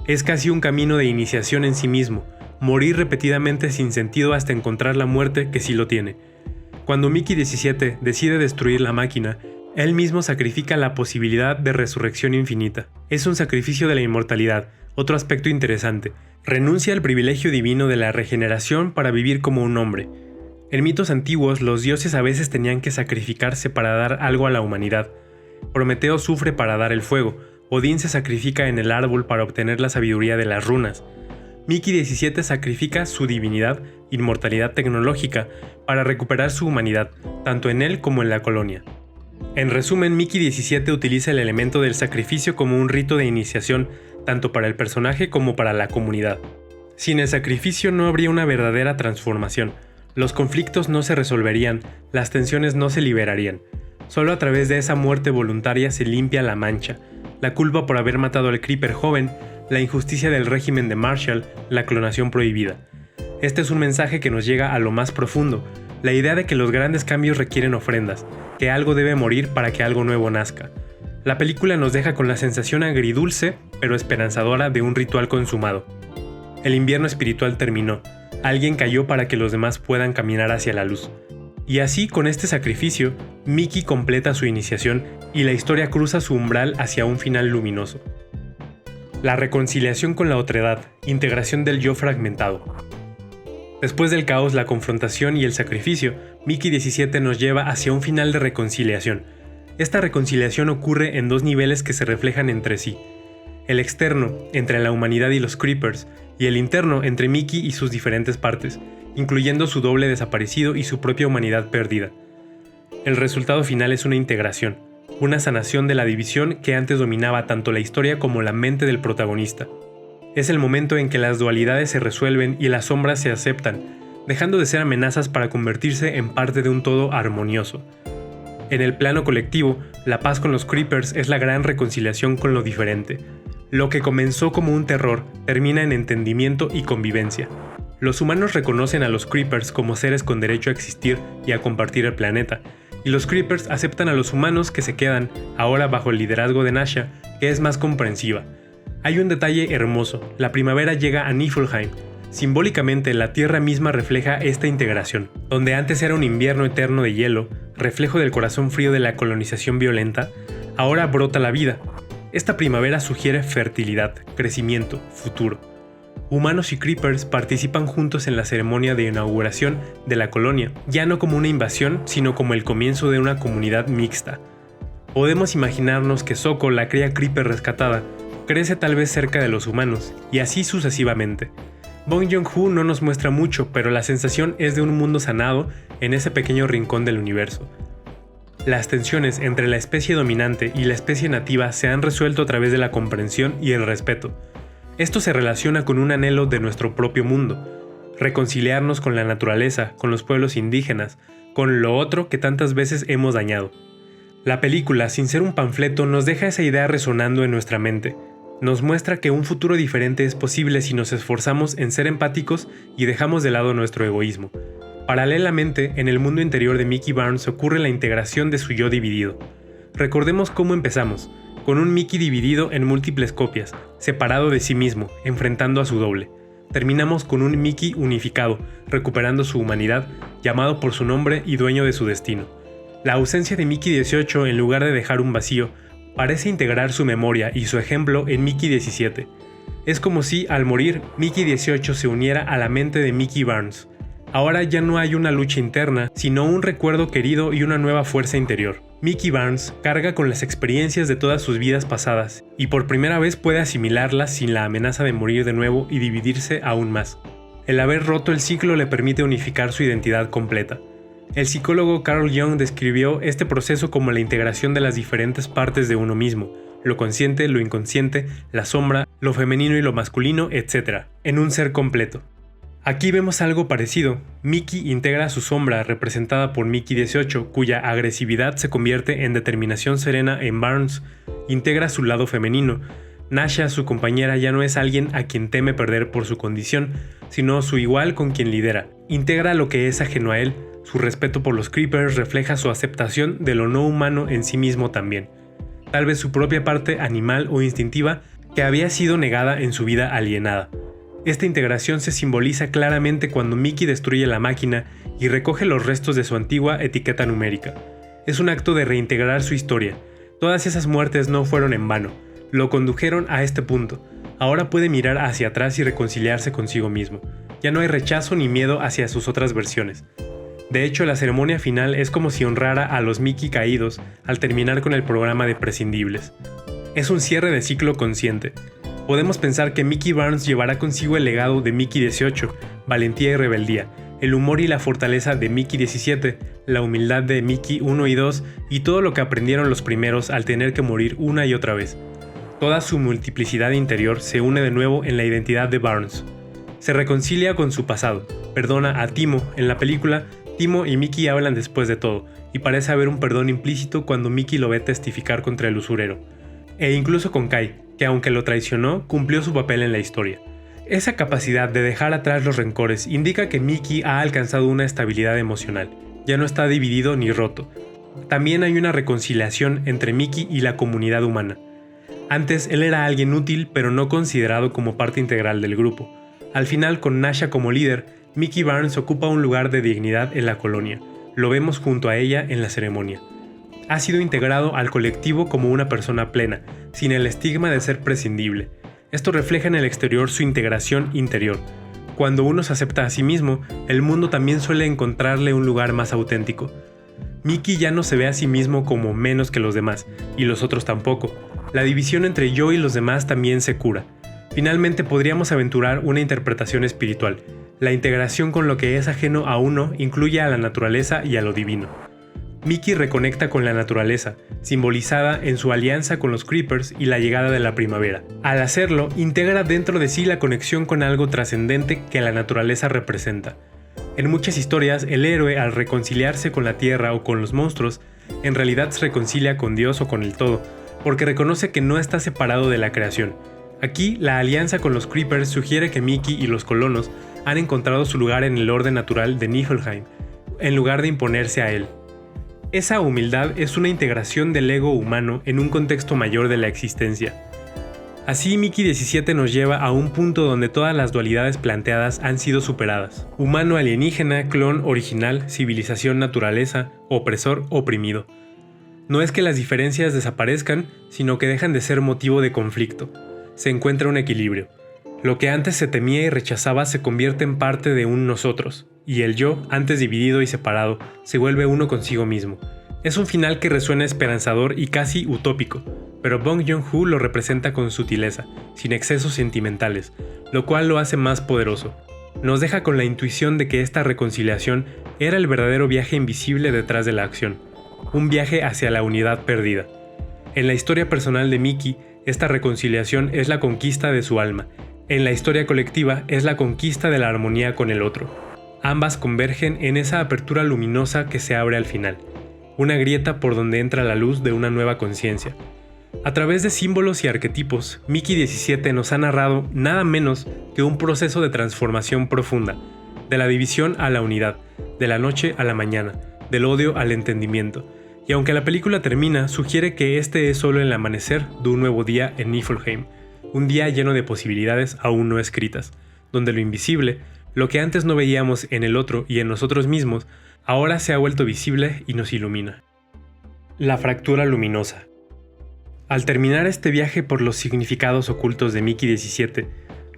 Es casi un camino de iniciación en sí mismo, morir repetidamente sin sentido hasta encontrar la muerte que sí lo tiene. Cuando Mickey 17 decide destruir la máquina, él mismo sacrifica la posibilidad de resurrección infinita. Es un sacrificio de la inmortalidad. Otro aspecto interesante, renuncia al privilegio divino de la regeneración para vivir como un hombre. En mitos antiguos, los dioses a veces tenían que sacrificarse para dar algo a la humanidad. Prometeo sufre para dar el fuego, Odín se sacrifica en el árbol para obtener la sabiduría de las runas. Mickey 17 sacrifica su divinidad, inmortalidad tecnológica, para recuperar su humanidad, tanto en él como en la colonia. En resumen, Mickey 17 utiliza el elemento del sacrificio como un rito de iniciación, tanto para el personaje como para la comunidad. Sin el sacrificio no habría una verdadera transformación, los conflictos no se resolverían, las tensiones no se liberarían. Solo a través de esa muerte voluntaria se limpia la mancha, la culpa por haber matado al Creeper joven, la injusticia del régimen de Marshall, la clonación prohibida. Este es un mensaje que nos llega a lo más profundo, la idea de que los grandes cambios requieren ofrendas, que algo debe morir para que algo nuevo nazca. La película nos deja con la sensación agridulce, pero esperanzadora de un ritual consumado. El invierno espiritual terminó, alguien cayó para que los demás puedan caminar hacia la luz. Y así, con este sacrificio, Mickey completa su iniciación y la historia cruza su umbral hacia un final luminoso. La reconciliación con la otredad, integración del yo fragmentado. Después del caos, la confrontación y el sacrificio, Mickey 17 nos lleva hacia un final de reconciliación. Esta reconciliación ocurre en dos niveles que se reflejan entre sí. El externo, entre la humanidad y los Creepers, y el interno, entre Mickey y sus diferentes partes, incluyendo su doble desaparecido y su propia humanidad perdida. El resultado final es una integración, una sanación de la división que antes dominaba tanto la historia como la mente del protagonista. Es el momento en que las dualidades se resuelven y las sombras se aceptan, dejando de ser amenazas para convertirse en parte de un todo armonioso. En el plano colectivo, la paz con los Creepers es la gran reconciliación con lo diferente. Lo que comenzó como un terror termina en entendimiento y convivencia. Los humanos reconocen a los Creepers como seres con derecho a existir y a compartir el planeta, y los Creepers aceptan a los humanos que se quedan, ahora bajo el liderazgo de Nasha, que es más comprensiva. Hay un detalle hermoso, la primavera llega a Niflheim. Simbólicamente, la Tierra misma refleja esta integración. Donde antes era un invierno eterno de hielo, reflejo del corazón frío de la colonización violenta, ahora brota la vida. Esta primavera sugiere fertilidad, crecimiento, futuro. Humanos y Creepers participan juntos en la ceremonia de inauguración de la colonia, ya no como una invasión, sino como el comienzo de una comunidad mixta. Podemos imaginarnos que Soko, la cría Creeper rescatada, crece tal vez cerca de los humanos, y así sucesivamente. Bong Joon-ho no nos muestra mucho, pero la sensación es de un mundo sanado en ese pequeño rincón del universo. Las tensiones entre la especie dominante y la especie nativa se han resuelto a través de la comprensión y el respeto. Esto se relaciona con un anhelo de nuestro propio mundo, reconciliarnos con la naturaleza, con los pueblos indígenas, con lo otro que tantas veces hemos dañado. La película, sin ser un panfleto, nos deja esa idea resonando en nuestra mente. Nos muestra que un futuro diferente es posible si nos esforzamos en ser empáticos y dejamos de lado nuestro egoísmo. Paralelamente, en el mundo interior de Mickey Barnes ocurre la integración de su yo dividido. Recordemos cómo empezamos, con un Mickey dividido en múltiples copias, separado de sí mismo, enfrentando a su doble. Terminamos con un Mickey unificado, recuperando su humanidad, llamado por su nombre y dueño de su destino. La ausencia de Mickey 18, en lugar de dejar un vacío, parece integrar su memoria y su ejemplo en Mickey 17. Es como si, al morir, Mickey 18 se uniera a la mente de Mickey Barnes. Ahora ya no hay una lucha interna, sino un recuerdo querido y una nueva fuerza interior. Mickey Barnes carga con las experiencias de todas sus vidas pasadas, y por primera vez puede asimilarlas sin la amenaza de morir de nuevo y dividirse aún más. El haber roto el ciclo le permite unificar su identidad completa. El psicólogo Carl Jung describió este proceso como la integración de las diferentes partes de uno mismo, lo consciente, lo inconsciente, la sombra, lo femenino y lo masculino, etc., en un ser completo. Aquí vemos algo parecido. Mickey integra su sombra, representada por Mickey 18, cuya agresividad se convierte en determinación serena en Barnes. Integra su lado femenino. Nasha, su compañera, ya no es alguien a quien teme perder por su condición, sino su igual con quien lidera. Integra lo que es ajeno a él. Su respeto por los Creepers refleja su aceptación de lo no humano en sí mismo también. Tal vez su propia parte animal o instintiva que había sido negada en su vida alienada. Esta integración se simboliza claramente cuando Mickey destruye la máquina y recoge los restos de su antigua etiqueta numérica. Es un acto de reintegrar su historia. Todas esas muertes no fueron en vano, lo condujeron a este punto. Ahora puede mirar hacia atrás y reconciliarse consigo mismo. Ya no hay rechazo ni miedo hacia sus otras versiones. De hecho, la ceremonia final es como si honrara a los Mickey caídos al terminar con el programa de prescindibles. Es un cierre de ciclo consciente. Podemos pensar que Mickey Barnes llevará consigo el legado de Mickey 18, valentía y rebeldía, el humor y la fortaleza de Mickey 17, la humildad de Mickey 1 y 2 y todo lo que aprendieron los primeros al tener que morir una y otra vez. Toda su multiplicidad interior se une de nuevo en la identidad de Barnes. Se reconcilia con su pasado, perdona a Timo. En la película, Timo y Mickey hablan después de todo, y parece haber un perdón implícito cuando Mickey lo ve testificar contra el usurero. E incluso con Kai, que aunque lo traicionó, cumplió su papel en la historia. Esa capacidad de dejar atrás los rencores indica que Mickey ha alcanzado una estabilidad emocional. Ya no está dividido ni roto. También hay una reconciliación entre Mickey y la comunidad humana. Antes él era alguien útil pero no considerado como parte integral del grupo. Al final, con Nasha como líder, Mickey Barnes ocupa un lugar de dignidad en la colonia. Lo vemos junto a ella en la ceremonia. Ha sido integrado al colectivo como una persona plena, sin el estigma de ser prescindible. Esto refleja en el exterior su integración interior. Cuando uno se acepta a sí mismo, el mundo también suele encontrarle un lugar más auténtico. Mickey ya no se ve a sí mismo como menos que los demás, y los otros tampoco. La división entre yo y los demás también se cura. Finalmente podríamos aventurar una interpretación espiritual. La integración con lo que es ajeno a uno incluye a la naturaleza y a lo divino. Mickey reconecta con la naturaleza, simbolizada en su alianza con los Creepers y la llegada de la primavera. Al hacerlo, integra dentro de sí la conexión con algo trascendente que la naturaleza representa. En muchas historias, el héroe, al reconciliarse con la tierra o con los monstruos, en realidad se reconcilia con Dios o con el todo, porque reconoce que no está separado de la creación. Aquí, la alianza con los Creepers sugiere que Mickey y los colonos han encontrado su lugar en el orden natural de Niflheim, en lugar de imponerse a él. Esa humildad es una integración del ego humano en un contexto mayor de la existencia. Así, Mickey 17 nos lleva a un punto donde todas las dualidades planteadas han sido superadas. Humano alienígena, clon original, civilización naturaleza, opresor oprimido. No es que las diferencias desaparezcan, sino que dejan de ser motivo de conflicto. Se encuentra un equilibrio. Lo que antes se temía y rechazaba se convierte en parte de un nosotros, y el yo, antes dividido y separado, se vuelve uno consigo mismo. Es un final que resuena esperanzador y casi utópico, pero Bong Joon-ho lo representa con sutileza, sin excesos sentimentales, lo cual lo hace más poderoso. Nos deja con la intuición de que esta reconciliación era el verdadero viaje invisible detrás de la acción, un viaje hacia la unidad perdida. En la historia personal de Mickey, esta reconciliación es la conquista de su alma, En la historia colectiva es la conquista de la armonía con el otro. Ambas convergen en esa apertura luminosa que se abre al final, una grieta por donde entra la luz de una nueva conciencia. A través de símbolos y arquetipos, Mickey 17 nos ha narrado nada menos que un proceso de transformación profunda, de la división a la unidad, de la noche a la mañana, del odio al entendimiento. Y aunque la película termina, sugiere que este es solo el amanecer de un nuevo día en Niflheim, un día lleno de posibilidades aún no escritas, donde lo invisible, lo que antes no veíamos en el otro y en nosotros mismos, ahora se ha vuelto visible y nos ilumina. La fractura luminosa. Al terminar este viaje por los significados ocultos de Mickey 17,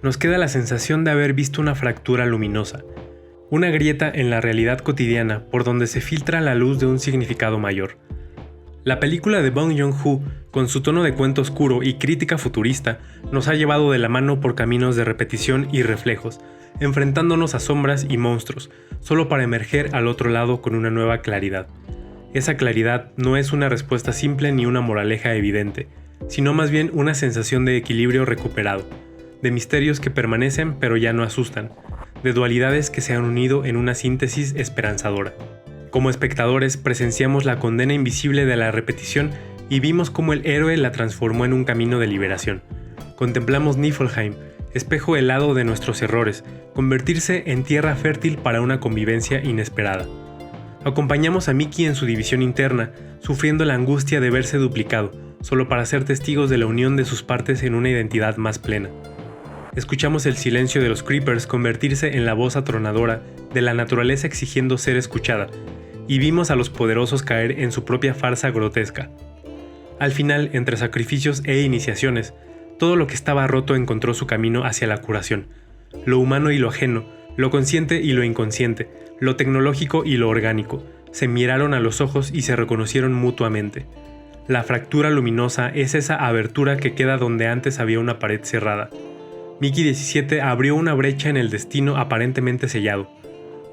nos queda la sensación de haber visto una fractura luminosa, una grieta en la realidad cotidiana por donde se filtra la luz de un significado mayor. La película de Bong Joon-ho, con su tono de cuento oscuro y crítica futurista, nos ha llevado de la mano por caminos de repetición y reflejos, enfrentándonos a sombras y monstruos, solo para emerger al otro lado con una nueva claridad. Esa claridad no es una respuesta simple ni una moraleja evidente, sino más bien una sensación de equilibrio recuperado, de misterios que permanecen pero ya no asustan, de dualidades que se han unido en una síntesis esperanzadora. Como espectadores presenciamos la condena invisible de la repetición y vimos cómo el héroe la transformó en un camino de liberación. Contemplamos Niflheim, espejo helado de nuestros errores, convertirse en tierra fértil para una convivencia inesperada. Acompañamos a Mickey en su división interna, sufriendo la angustia de verse duplicado, solo para ser testigos de la unión de sus partes en una identidad más plena. Escuchamos el silencio de los creepers convertirse en la voz atronadora de la naturaleza exigiendo ser escuchada, y vimos a los poderosos caer en su propia farsa grotesca. Al final, entre sacrificios e iniciaciones, todo lo que estaba roto encontró su camino hacia la curación. Lo humano y lo ajeno, lo consciente y lo inconsciente, lo tecnológico y lo orgánico, se miraron a los ojos y se reconocieron mutuamente. La fractura luminosa es esa abertura que queda donde antes había una pared cerrada. Mickey 17 abrió una brecha en el destino aparentemente sellado.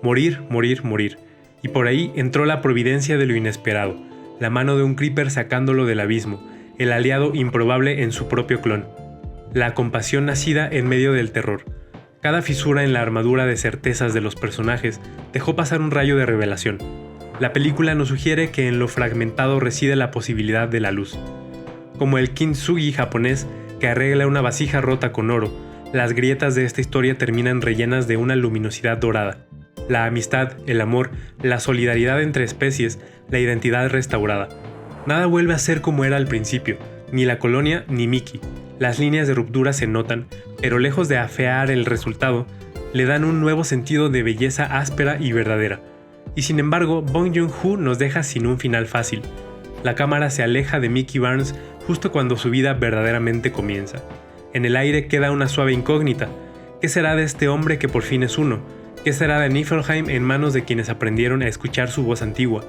Morir, morir, morir. Y por ahí entró la providencia de lo inesperado, la mano de un creeper sacándolo del abismo, el aliado improbable en su propio clon. La compasión nacida en medio del terror. Cada fisura en la armadura de certezas de los personajes dejó pasar un rayo de revelación. La película nos sugiere que en lo fragmentado reside la posibilidad de la luz. Como el kintsugi japonés que arregla una vasija rota con oro, las grietas de esta historia terminan rellenas de una luminosidad dorada. La amistad, el amor, la solidaridad entre especies, la identidad restaurada. Nada vuelve a ser como era al principio, ni la colonia ni Mickey. Las líneas de ruptura se notan, pero lejos de afear el resultado, le dan un nuevo sentido de belleza áspera y verdadera. Y sin embargo, Bong Joon-ho nos deja sin un final fácil. La cámara se aleja de Mickey Barnes justo cuando su vida verdaderamente comienza. En el aire queda una suave incógnita. ¿Qué será de este hombre que por fin es uno? ¿Qué será de Niflheim en manos de quienes aprendieron a escuchar su voz antigua?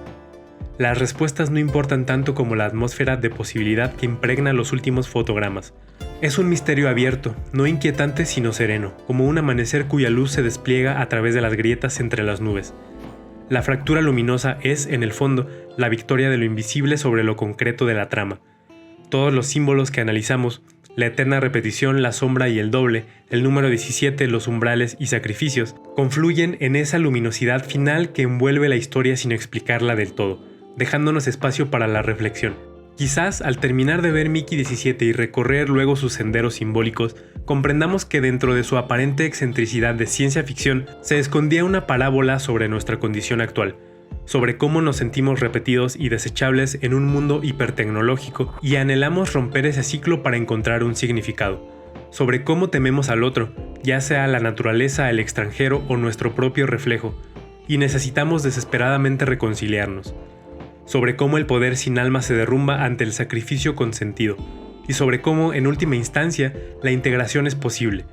Las respuestas no importan tanto como la atmósfera de posibilidad que impregna los últimos fotogramas. Es un misterio abierto, no inquietante sino sereno, como un amanecer cuya luz se despliega a través de las grietas entre las nubes. La fractura luminosa es, en el fondo, la victoria de lo invisible sobre lo concreto de la trama. Todos los símbolos que analizamos, la eterna repetición, la sombra y el doble, el número 17, los umbrales y sacrificios, confluyen en esa luminosidad final que envuelve la historia sin explicarla del todo, dejándonos espacio para la reflexión. Quizás al terminar de ver Mickey 17 y recorrer luego sus senderos simbólicos, comprendamos que dentro de su aparente excentricidad de ciencia ficción se escondía una parábola sobre nuestra condición actual, sobre cómo nos sentimos repetidos y desechables en un mundo hipertecnológico y anhelamos romper ese ciclo para encontrar un significado, sobre cómo tememos al otro, ya sea la naturaleza, el extranjero o nuestro propio reflejo, y necesitamos desesperadamente reconciliarnos, sobre cómo el poder sin alma se derrumba ante el sacrificio consentido, y sobre cómo, en última instancia, la integración es posible,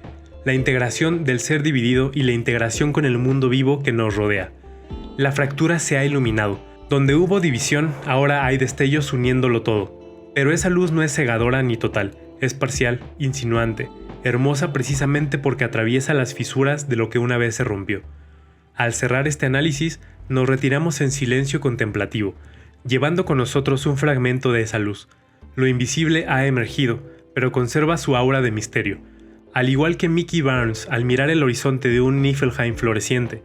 la integración del ser dividido y la integración con el mundo vivo que nos rodea. La fractura se ha iluminado. Donde hubo división, ahora hay destellos uniéndolo todo. Pero esa luz no es cegadora ni total, es parcial, insinuante, hermosa precisamente porque atraviesa las fisuras de lo que una vez se rompió. Al cerrar este análisis, nos retiramos en silencio contemplativo, llevando con nosotros un fragmento de esa luz. Lo invisible ha emergido, pero conserva su aura de misterio. Al igual que Mickey Barnes al mirar el horizonte de un Niflheim floreciente,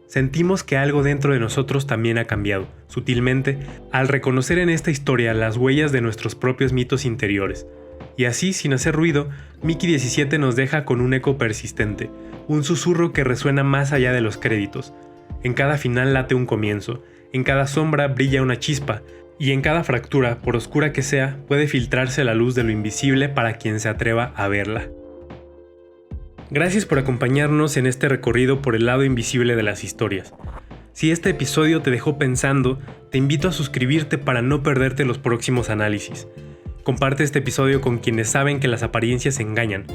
sentimos que algo dentro de nosotros también ha cambiado, sutilmente, al reconocer en esta historia las huellas de nuestros propios mitos interiores. Y así, sin hacer ruido, Mickey 17 nos deja con un eco persistente, un susurro que resuena más allá de los créditos. En cada final late un comienzo, en cada sombra brilla una chispa, y en cada fractura, por oscura que sea, puede filtrarse la luz de lo invisible para quien se atreva a verla. Gracias por acompañarnos en este recorrido por el lado invisible de las historias. Si este episodio te dejó pensando, te invito a suscribirte para no perderte los próximos análisis. Comparte este episodio con quienes saben que las apariencias engañan.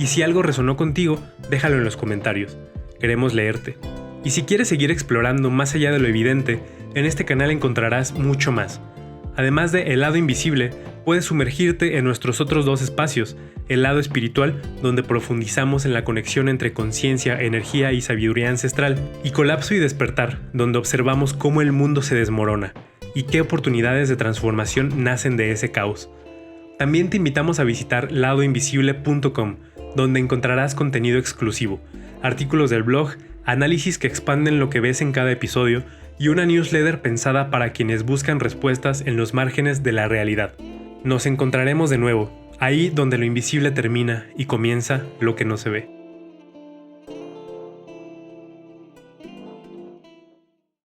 Y si algo resonó contigo, déjalo en los comentarios. Queremos leerte. Y si quieres seguir explorando más allá de lo evidente, en este canal encontrarás mucho más. Además de El lado invisible, puedes sumergirte en nuestros otros dos espacios, el lado espiritual, donde profundizamos en la conexión entre conciencia, energía y sabiduría ancestral, y Colapso y Despertar, donde observamos cómo el mundo se desmorona, y qué oportunidades de transformación nacen de ese caos. También te invitamos a visitar ladoinvisible.com, donde encontrarás contenido exclusivo, artículos del blog, análisis que expanden lo que ves en cada episodio, y una newsletter pensada para quienes buscan respuestas en los márgenes de la realidad. Nos encontraremos de nuevo, ahí donde lo invisible termina y comienza lo que no se ve.